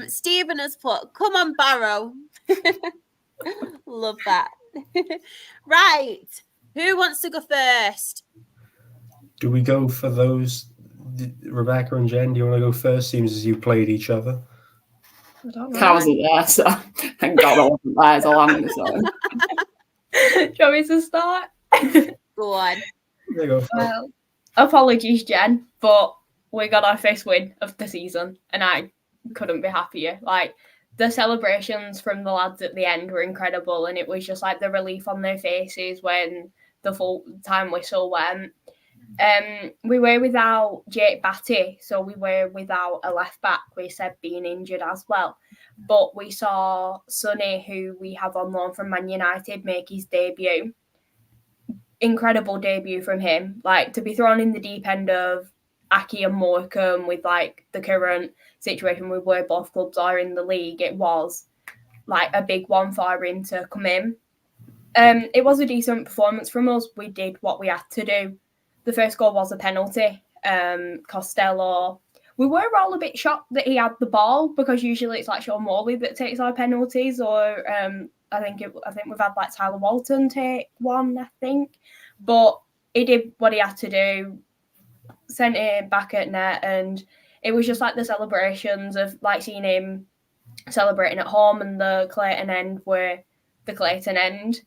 Stephen has put, come on, Barrow. Love that. Right. Who wants to go first? Do we go for those? Rebecca and Jen, do you want to go first? Seems as you played each other. I don't know. I wasn't there, so thank God I wasn't there, is all I'm going to say. Do you want me to start? Go on. There you go. Well, apologies, Jen, but we got our first win of the season, and I couldn't be happier. Like, the celebrations from the lads at the end were incredible, and it was just like the relief on their faces when the full time whistle went. We were without Jake Batty, so we were without a left back with Seb being injured as well. But we saw Sonny, who we have on loan from Man United, make his debut. Incredible debut from him. Like, to be thrown in the deep end of Aki and Morecambe with like the current situation with where both clubs are in the league, it was like a big one for him to come in. It was a decent performance from us. We did what we had to do. The first goal was a penalty. Costello, we were all a bit shocked that he had the ball because usually it's like Sean Morley that takes our penalties, or I think we've had like Tyler Walton take one, I think. But he did what he had to do, sent it back at net, and it was just like the celebrations of like seeing him celebrating at home and the Clayton end were the Clayton end.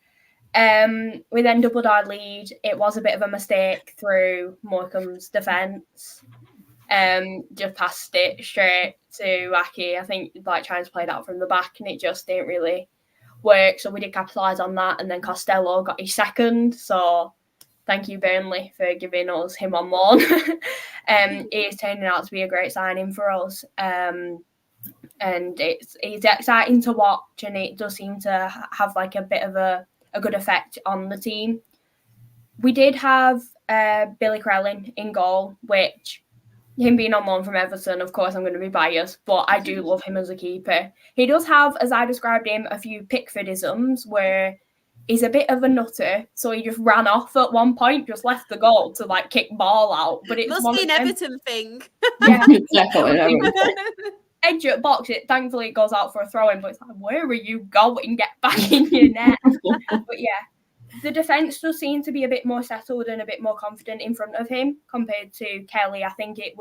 We then doubled our lead. It was a bit of a mistake through Morecambe's defence. Just passed it straight to Aki. I think like trying to play that from the back, and it just didn't really work. So we did capitalise on that, and then Costello got his second. So thank you, Burnley, for giving us him on loan. He is turning out to be a great signing for us. And it's exciting to watch, and it does seem to have like a bit of a good effect on the team. We did have Billy Crellin in goal, which him being on loan from Everton, of course I'm going to be biased, but I do love him as a keeper. He does have, as I described him, a few Pickfordisms where he's a bit of a nutter, so he just ran off at one point, just left the goal to like kick ball out. But it's Must be an Everton thing. Yeah, Definitely. edge at box. Thankfully it goes out for a throw in, but it's like, where are you going? Get back in your net. But yeah, the defence does seem to be a bit more settled and a bit more confident in front of him compared to Kelly. I think he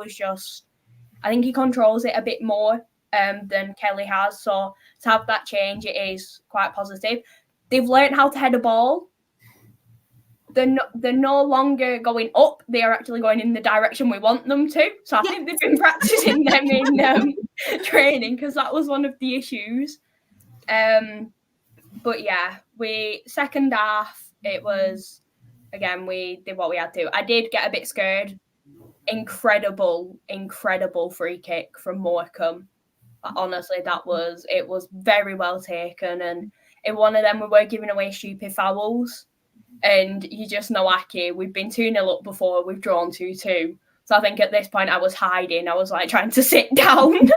controls it a bit more than Kelly has. So to have that change, it is quite positive. They've learned how to head a ball. They're no longer going up. They are actually going in the direction we want them to. So I think they've been practicing them in training, because that was one of the issues. But yeah, second half, it was, again, we did what we had to. I did get a bit scared. Incredible free kick from Morecambe. Honestly, it was very well taken. And in one of them, we were giving away stupid fouls. And you just know, Aki, we've been 2-0 up before, we've drawn 2-2. So I think at this point I was hiding. I was like trying to sit down,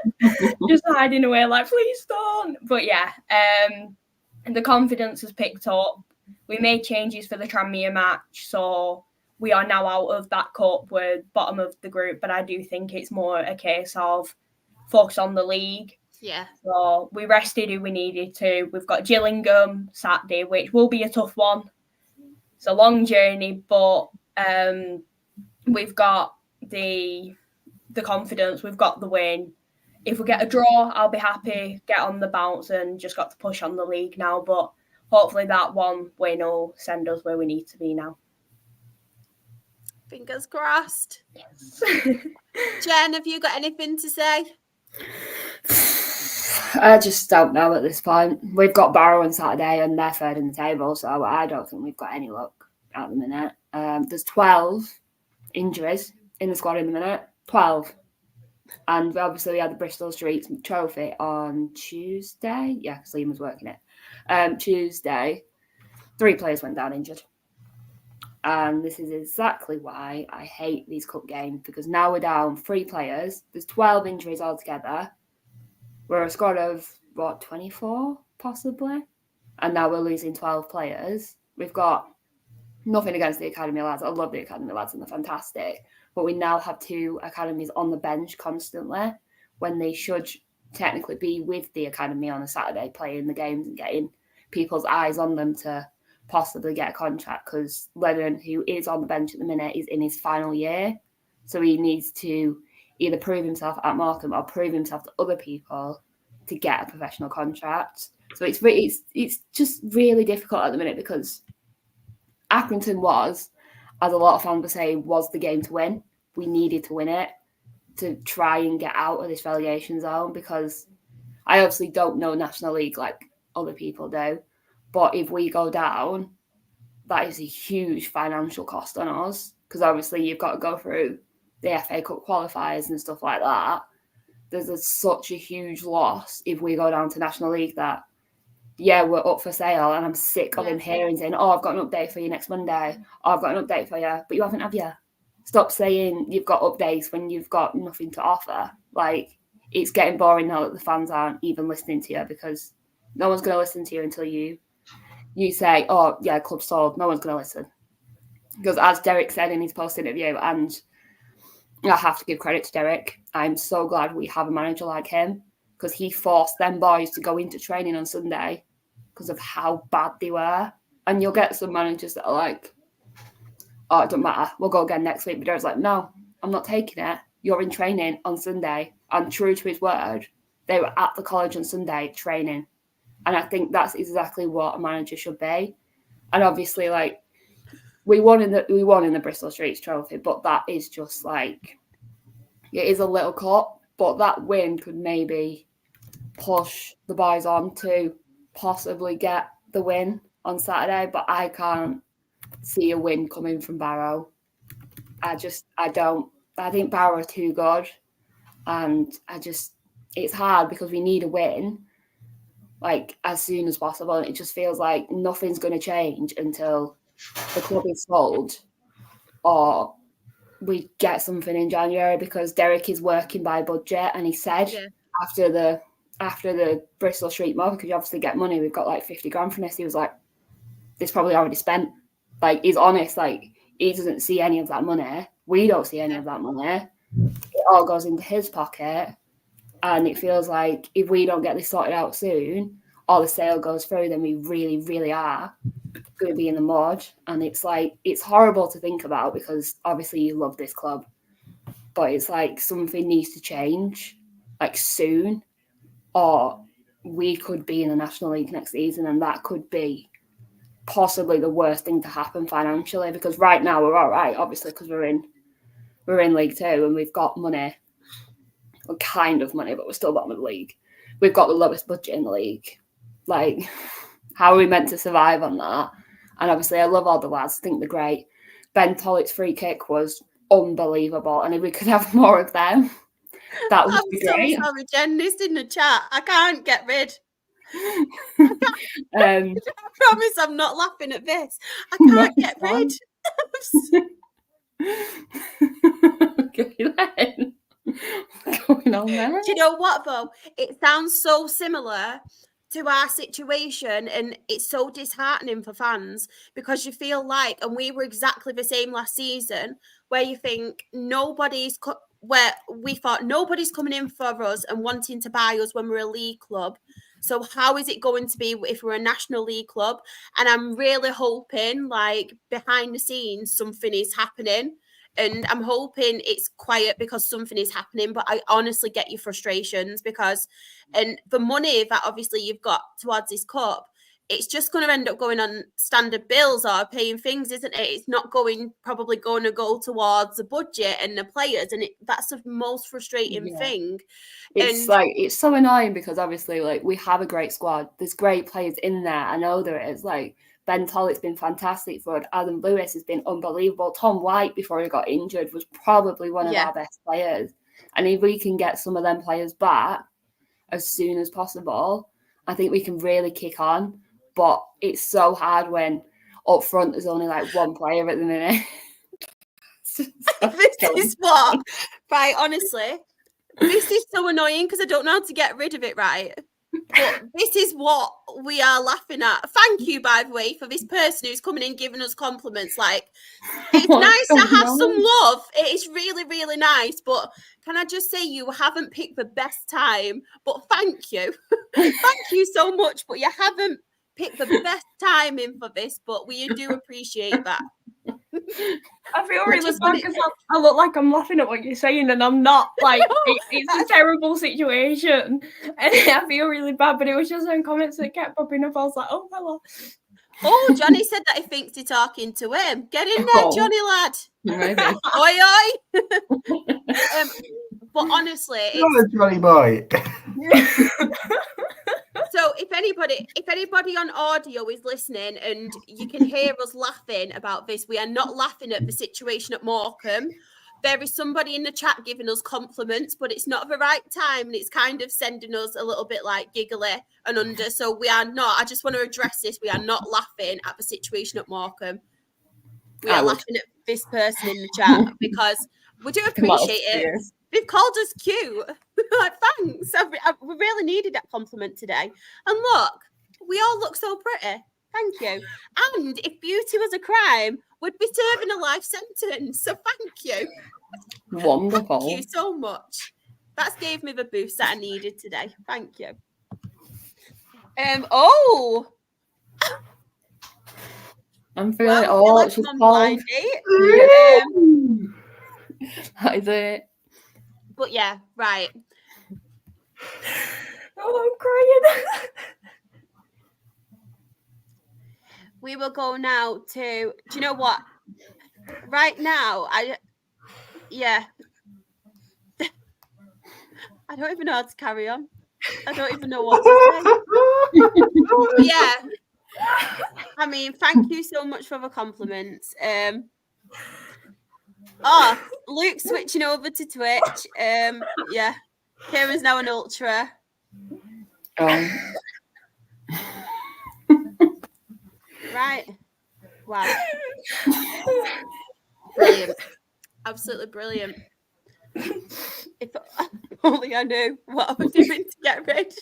just hiding away, like, please don't. But yeah, and the confidence has picked up. We made changes for the Tranmere match, so we are now out of that cup. We're bottom of the group, but I do think it's more a case of focus on the league. Yeah. So we rested who we needed to. We've got Gillingham Saturday, which will be a tough one. It's a long journey, but we've got the confidence. We've got the win. If we get a draw, I'll be happy. Get on the bounce and just got to push on the league now. But hopefully that one win will send us where we need to be now. Fingers crossed. Yes. Jen, have you got anything to say? I just don't know at this point. We've got Barrow on Saturday and they're third in the table, so I don't think we've got any luck at the minute. There's 12 injuries in the squad in the minute. 12. And obviously we had the Bristol Street Trophy on Tuesday. Yeah, because Liam was working it. Tuesday, 3 players went down injured. And this is exactly why I hate these cup games, because now we're down 3 players. There's 12 injuries altogether. We're a squad of, 24 possibly? And now we're losing 12 players. We've got nothing against the academy lads. I love the academy lads and they're fantastic. But we now have 2 academies on the bench constantly when they should technically be with the academy on a Saturday playing the games and getting people's eyes on them to possibly get a contract, because Lennon, who is on the bench at the minute, is in his final year. So he needs to either prove himself at Morecambe or prove himself to other people to get a professional contract. So it's just really difficult at the minute, because Accrington was, as a lot of fans were saying, was the game to win. We needed to win it to try and get out of this relegation zone, because I obviously don't know National League like other people do. But if we go down, that is a huge financial cost on us, because obviously you've got to go through the FA Cup qualifiers and stuff like that. There's such a huge loss if we go down to National League that, yeah, we're up for sale. And I'm sick of him hearing saying, oh, I've got an update for you next Monday. Oh, I've got an update for you. But you haven't, have you? Stop saying you've got updates when you've got nothing to offer. Like, it's getting boring now that the fans aren't even listening to you, because no one's going to listen to you until you say, oh, yeah, club sold. No one's going to listen. Because as Derek said in his post-interview, and I have to give credit to Derek, I'm so glad we have a manager like him, because he forced them boys to go into training on Sunday because of how bad they were. And you'll get some managers that are like, oh, it doesn't matter, we'll go again next week. But Derek's like, no, I'm not taking it. You're in training on Sunday. And true to his word, they were at the college on Sunday training. And I think that's exactly what a manager should be. And obviously, like, we won in the Bristol Streets Trophy, but that is just like, it is a little cup, but that win could maybe push the boys on to possibly get the win on Saturday. But I can't see a win coming from Barrow. I don't. I think Barrow are too good, and it's hard because we need a win, like, as soon as possible. And it just feels like nothing's going to change until the club is sold or we get something in January, because Derek is working by budget, and he said after the Bristol Street mob, because you obviously get money, we've got like 50 grand from this, he was like, it's probably already spent. Like, he's honest, like, he doesn't see any of that money. We don't see any of that money. It all goes into his pocket. And it feels like if we don't get this sorted out soon, or the sale goes through, then we really, really are going to be in the mud. And it's like, it's horrible to think about because obviously you love this club. But it's like something needs to change, like soon, or we could be in the National League next season, and that could be possibly the worst thing to happen financially. Because right now we're all right, obviously, because we're in League Two and we've got money, well, kind of money, but we're still bottom of the league. We've got the lowest budget in the league. Like, how are we meant to survive on that? And obviously, I love all the lads. I think they're great. Ben Tollett's free kick was unbelievable, and if we could have more of them, that would be great. I'm so sorry, Jen. This in the chat. I can't get rid. I promise I'm not laughing at this. I can't get rid. Okay, then. What's going on there? Do you know what, though? It sounds so similar to our situation, and it's so disheartening for fans because you feel like, and we were exactly the same last season, where you think where we thought nobody's coming in for us and wanting to buy us when we're a league club. So how is it going to be if we're a National League club? And I'm really hoping, like, behind the scenes, something is happening. And I'm hoping it's quiet because something is happening. But I honestly get your frustrations because, and the money that obviously you've got towards this cup, it's just going to end up going on standard bills or paying things, isn't it? It's not probably going to go towards the budget and the players. And that's the most frustrating thing. It's so annoying because obviously, like, we have a great squad. There's great players in there. I know there is. Like, Ben Tollett's been fantastic for it. Adam Lewis has been unbelievable. Tom White, before he got injured, was probably one of our best players. And if we can get some of them players back as soon as possible, I think we can really kick on. But it's so hard when up front there's only like one player at the minute. This is what, right, honestly, this is so annoying because I don't know how to get rid of it, right? But this is what we are laughing at. Thank you, by the way, for this person who's coming in giving us compliments. Like, it's nice to have some love. It is really, really nice. But can I just say you haven't picked the best time? But thank you. Thank you so much. But you haven't picked the best timing for this. But we do appreciate that. I feel really bad because I look like I'm laughing at what you're saying and I'm not. Like, it's a terrible situation. And I feel really bad, but it was just some comments that kept popping up. I was like, oh, hello. Oh, Johnny said that he thinks you're talking to him. Get in there, Johnny lad. Maybe. Oi, oi. But honestly, Not a Johnny boy. So if anybody on audio is listening and you can hear us laughing about this, we are not laughing at the situation at Morecambe. There is somebody in the chat giving us compliments, but it's not the right time and it's kind of sending us a little bit like giggly and under. So we are not, I just want to address this. We are not laughing at the situation at Morecambe. We are laughing at this person in the chat because we do appreciate it. They've called us cute. Like, thanks. We really needed that compliment today. And look, we all look so pretty. Thank you. And if beauty was a crime, we'd be serving a life sentence. So thank you. Wonderful. Thank you so much. That's gave me the boost that I needed today. Thank you. I'm feeling she's called. That is it. But yeah, right. Oh, I'm crying. We will go now to, do you know what? Right now, I don't even know how to carry on. I don't even know what to say. Yeah. I mean, thank you so much for the compliments. Luke's switching over to Twitch. Yeah. Kieran's now an ultra. Right. Wow. Brilliant. Absolutely brilliant. If only I knew what I was doing to get rid.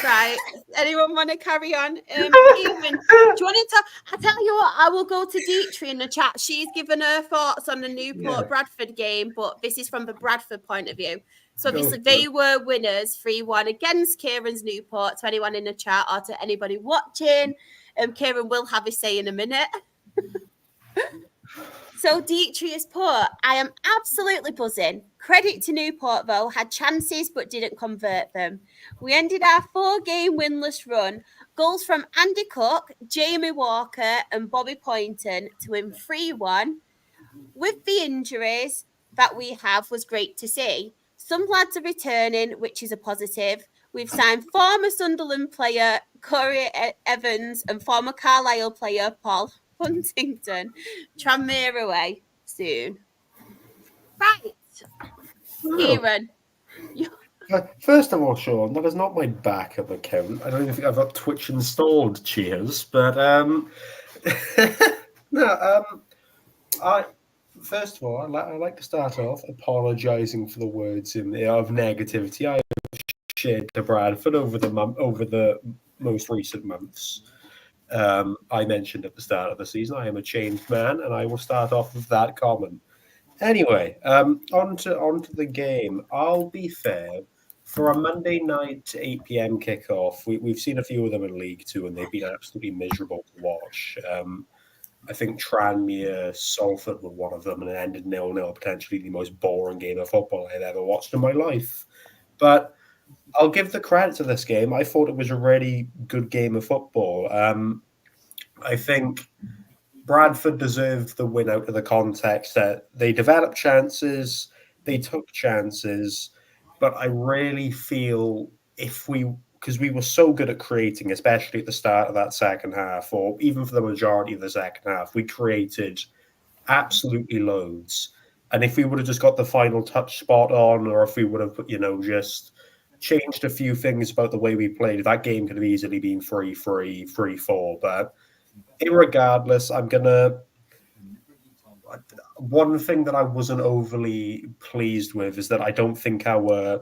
Right. Anyone want to carry on? Even, do you want to? I tell you what, I will go to Dietrich in the chat. She's given her thoughts on the Newport Bradford game, but this is from the Bradford point of view. So obviously they were winners 3-1 against Kieran's Newport. To anyone in the chat or to anybody watching, Kieran will have his say in a minute. So Dietrich has put, I am absolutely buzzing. Credit to Newport, though, had chances but didn't convert them. We ended our 4-game winless run. Goals from Andy Cook, Jamie Walker and Bobby Poynton to win 3-1. With the injuries that we have was great to see. Some lads are returning, which is a positive. We've signed former Sunderland player Corey Evans and former Carlisle player Paul Huntington. Tranmere away soon. Right. Kieran. First of all, Sean, that is not my backup account. I don't even think I've got Twitch installed. Cheers, but first of all, I like to start off apologising for the words of negativity I have shared to Bradford over the most recent months. I mentioned at the start of the season I am a changed man, and I will start off with that comment. Anyway, onto the game. I'll be fair. For a Monday night 8 p.m. kickoff, we've seen a few of them in League Two, and they've been absolutely miserable to watch. I think Tranmere, Salford were one of them, and it ended 0-0, potentially the most boring game of football I've ever watched in my life. But I'll give the credit to this game. I thought it was a really good game of football. I think Bradford deserved the win out of the context that they developed chances, they took chances, but I really feel because we were so good at creating, especially at the start of that second half, or even for the majority of the second half, we created absolutely loads. And if we would have just got the final touch spot on, or if we would have, just changed a few things about the way we played, that game could have easily been 3-3, 3-4. But irregardless, one thing that I wasn't overly pleased with is that I don't think our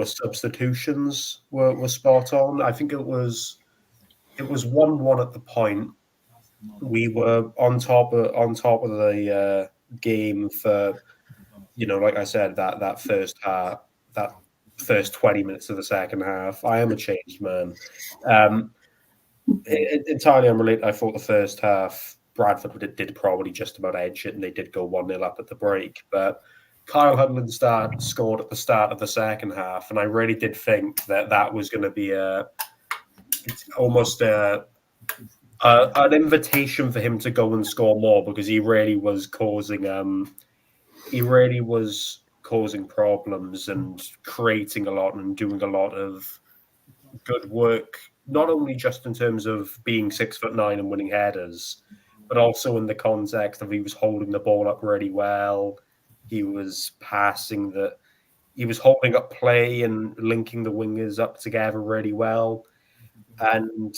substitutions were spot on. I think it was 1-1 at the point. We were on top of the game for, like I said, that first half, that first 20 minutes of the second half. I am a changed man. Entirely unrelated. I thought the first half Bradford did probably just about edge it, and they did go 1-0 up at the break. But Kyle Hudlin scored at the start of the second half, and I really did think that was going to be almost an invitation for him to go and score more, because he really was causing problems and creating a lot and doing a lot of good work, not only just in terms of being 6'9" and winning headers, but also in the context of he was holding the ball up really well. He was he was holding up play and linking the wingers up together really well. And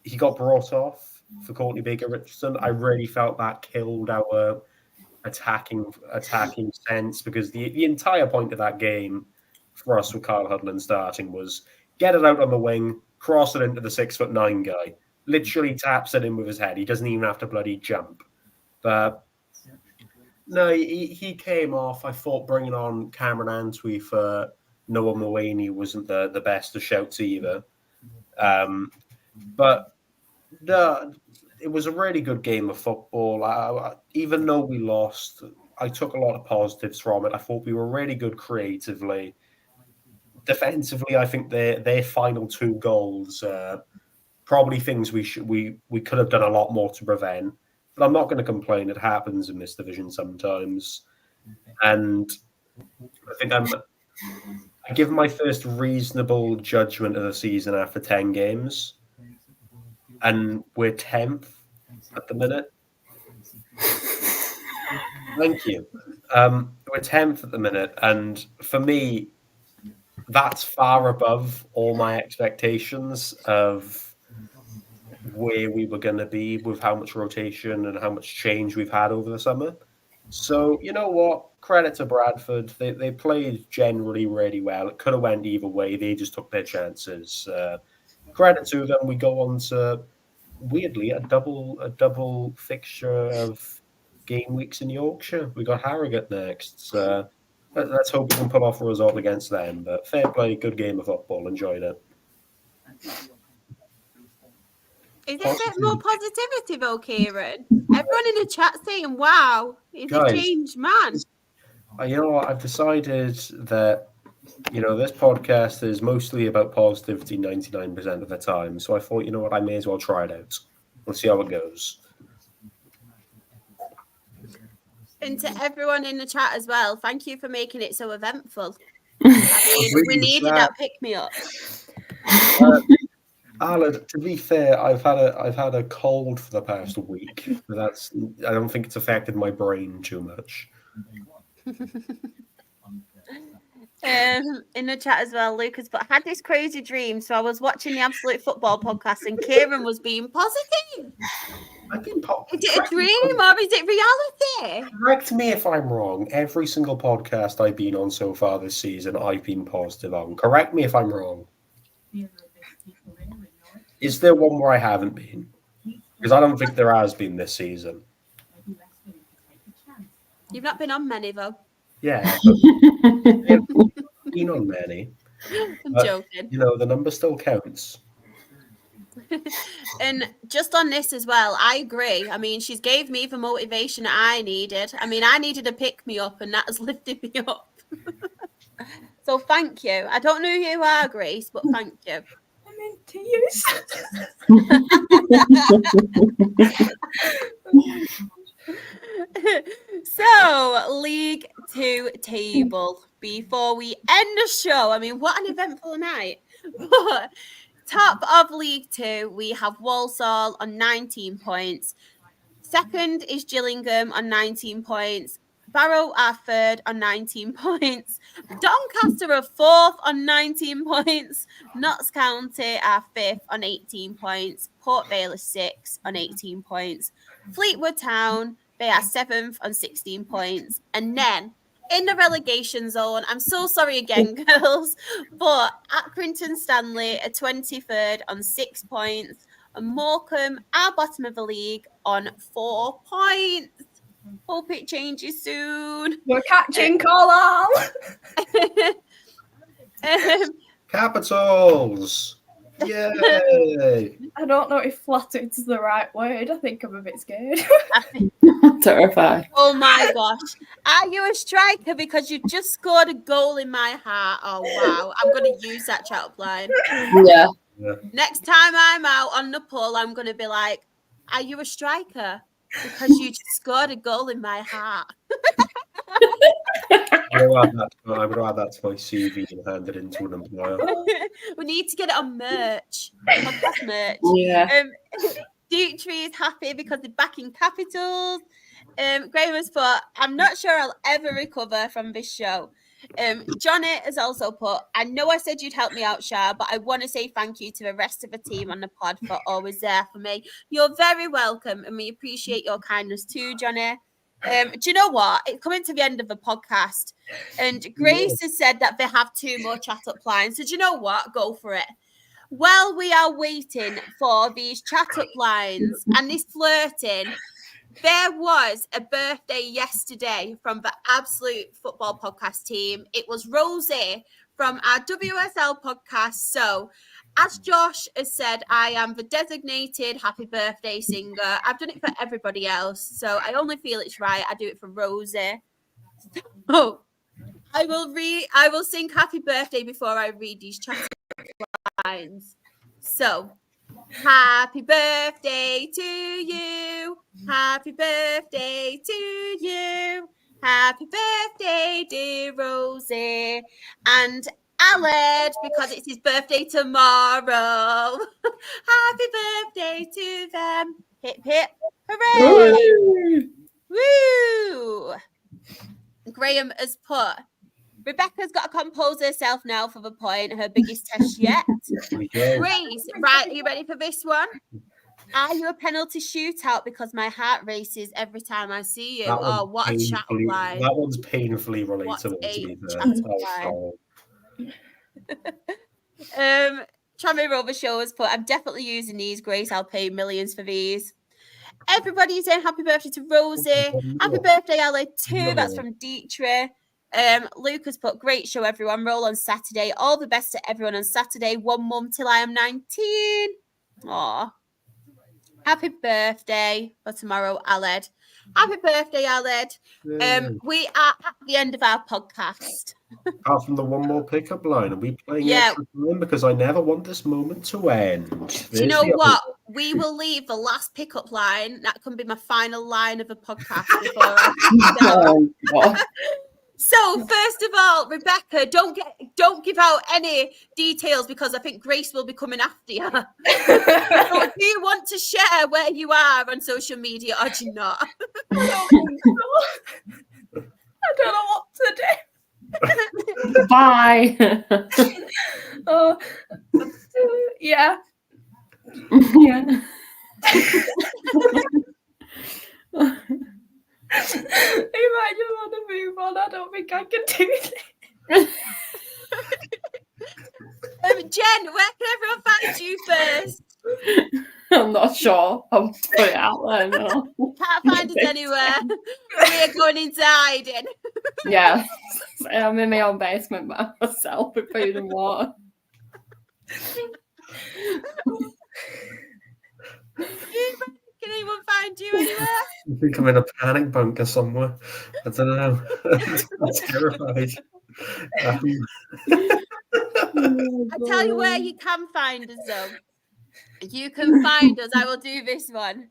he got brought off for Courtney Baker-Richardson. I really felt that killed our attacking sense, because the entire point of that game for us with Kyle Hudlin starting was get it out on the wing, cross it into the 6'9" guy. Literally taps it in with his head. He doesn't even have to bloody jump. But no, he came off. I thought bringing on Cameron Antwi for Noah Mulaney wasn't the best of shouts either. But no, it was a really good game of football. Even though we lost, I took a lot of positives from it. I thought we were really good creatively. Defensively, I think their final 2 goals probably things we could have done a lot more to prevent. But I'm not going to complain. It happens in this division sometimes. And I think I give my first reasonable judgment of the season after 10 games. And we're 10th at the minute. Thank you. We're 10th at the minute. And for me, that's far above all my expectations of where we were going to be with how much rotation and how much change we've had over the summer. So, you know what? Credit to Bradford. They played generally really well. It could have went either way. They just took their chances. Credit to them. We go on to, weirdly, a double fixture of game weeks in Yorkshire. We got Harrogate next. So let's hope we can pull off a result against them. But fair play, good game of football. Enjoyed it. Is it a bit more positivity though, Kieran? Everyone in the chat saying, wow, he's a Guys. changed man. You know what? I've decided that, this podcast is mostly about positivity 99% of the time. So I thought, you know what? I may as well try it out. Let's see how it goes. And to everyone in the chat as well, thank you for making it so eventful. I mean, we needed that pick-me-up. Alan, to be fair, I've had a cold for the past week. I don't think it's affected my brain too much. In the chat as well, Lucas, but I had this crazy dream. So I was watching the Absolute Football podcast and Kieran was being positive. Is it a dream or is it reality? Correct me if I'm wrong. Every single podcast I've been on so far this season, I've been positive on. Correct me if I'm wrong. Is there one where I haven't been? Because I don't think there has been this season. You've not been on many, though. Yeah. Been on many. I'm joking. The number still counts. And just on this as well, I agree. I mean, she's gave me the motivation I needed. I mean, I needed a pick-me-up, and that has lifted me up. So thank you. I don't know who you are, Grace, but thank you. I meant to use. So, League Two table. Before we end the show, I mean, what an eventful night. But top of League Two, we have Walsall on 19 points. Second is Gillingham on 19 points. Barrow are third on 19 points. Doncaster are fourth on 19 points. Notts County are fifth on 18 points. Port Vale is sixth on 18 points. Fleetwood Town, they are seventh on 16 points. And then in the relegation zone, I'm so sorry again, girls, but Accrington Stanley are 23rd on 6 points. And Morecambe are bottom of the league on 4 points. Hope it changes soon. We're catching Carlisle. Capitals! Yay! I don't know if flattered is the right word. I think I'm a bit scared. Terrified. Oh my gosh. Are you a striker because you just scored a goal in my heart? Oh wow. I'm going to use that chat line. Yeah. Next time I'm out on the poll, I'm going to be like, are you a striker? Because you just scored a goal in my heart. I'm going to add that to my CV and hand it into an employer. We need to get it on merch. Podcast merch. Yeah. Duke Tree is happy because they're back in Capitals. Graham has put, I'm not sure I'll ever recover from this show. Johnny has also put, I know I said you'd help me out, Shah, but I want to say thank you to the rest of the team on the pod for always there for me. You're very welcome, and we appreciate your kindness too, Johnny. Do you know what? It's coming to the end of the podcast, and Grace has said that they have 2 more chat-up lines. So do you know what? Go for it. While we are waiting for these chat-up lines and this flirting, there was a birthday yesterday from the Absolute Football Podcast team. It was Rosie from our WSL podcast. So, as Josh has said, I am the designated happy birthday singer. I've done it for everybody else, so I only feel it's right. I do it for Rosie. So, I will sing happy birthday before I read these chat lines. So, happy birthday to you. Happy birthday to you. Happy birthday, dear Rosie. And Aled, because it's his birthday tomorrow. Happy birthday to them. Hip, hip, hooray. Woo. Graham has put, Rebecca's got to compose herself now for the point, her biggest test yet. Grace, right, are you ready for this one? Are you a penalty shootout? Because my heart races every time I see you. Oh, what a chat up line. That one's painfully relatable What to a me. chat up line. Tranmere Rovers show us put, I'm definitely using these, Grace. I'll pay millions for these. Everybody saying happy birthday to Rosie. Happy birthday, Ali, too. That's from Dietrich. Lucas put, great show, everyone. Roll on Saturday. All the best to everyone on Saturday. 1 month till I am 19. Aw. Happy birthday for tomorrow, Aled. Happy birthday, Aled. We are at the end of our podcast. Apart from the one more pickup line, are we playing Yeah. extra time? Because I never want this moment to end. Do you know what? We will leave the last pickup line. That can be my final line of a podcast before I So, first of all, Rebecca, don't give out any details because I think Grace will be coming after you. So do you want to share where you are on social media or do you not? I don't know what to do. Bye. Yeah. Yeah. If I just want to move on, I don't think I can do it. Jen, where can everyone find you first? I'm not sure. I'll put it out there now. Can't find us anywhere. We're going into hiding. Yeah. I'm in my own basement by myself with food and water. Can anyone find you anywhere? I think I'm in a panic bunker somewhere. I don't know. I'm terrified. I tell you where you can find us, though. You can find us. I will do this one.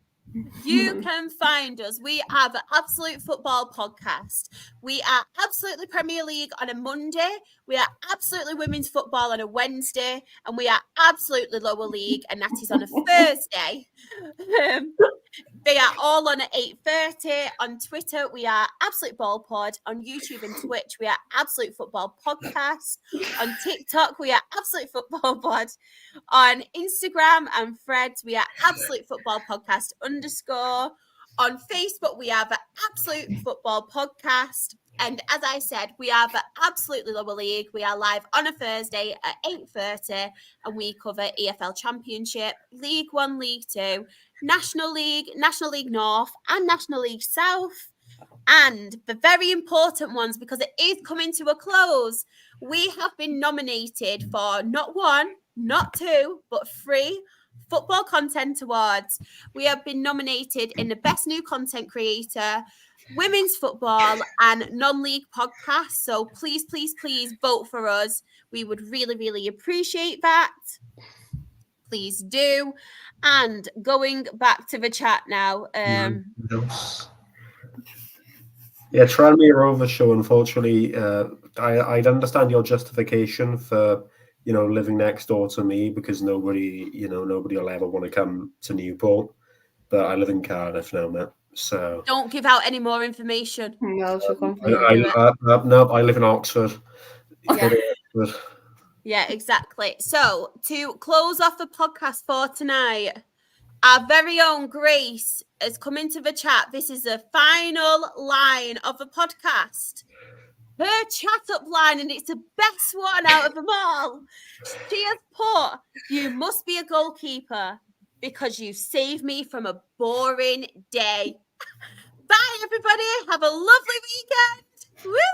You can find us. We are the Absolute Football Podcast. We are Absolutely Premier League on a Monday. We are Absolutely Women's Football on a Wednesday. And we are Absolutely Lower League, and that is on a Thursday. They are all on at 8:30. On Twitter, we are Absolute Ball Pod. On YouTube and Twitch, we are Absolute Football Podcast. On TikTok, we are Absolute Football Pod. On Instagram and Threads, we are Absolute Football Podcast _. On Facebook, we are the Absolute Football Podcast. And as I said, we are the Absolutely Lower League. We are live on a Thursday at 8:30, and we cover EFL Championship, League One, League Two, National League, National League North, and National League South. And the very important ones, because it is coming to a close, we have been nominated for not 1, not 2, but 3 Football Content Awards. We have been nominated in the Best New Content Creator, Women's Football, and Non-League Podcast. So please, please, please vote for us. We would really, really appreciate that. Please do. And going back to the chat now. Yeah, Tranmere Rovers show, unfortunately, I'd understand your justification for, living next door to me because nobody will ever want to come to Newport. But I live in Cardiff now, Matt. So don't give out any more information. No, I live in Oxford. Yeah. Yeah, exactly. So to close off the podcast for tonight, our very own Grace has come into the chat. This is the final line of the podcast. Her chat up line, and it's the best one out of them all. She has put, "You must be a goalkeeper because you saved me from a boring day." Bye, everybody. Have a lovely weekend. Woo!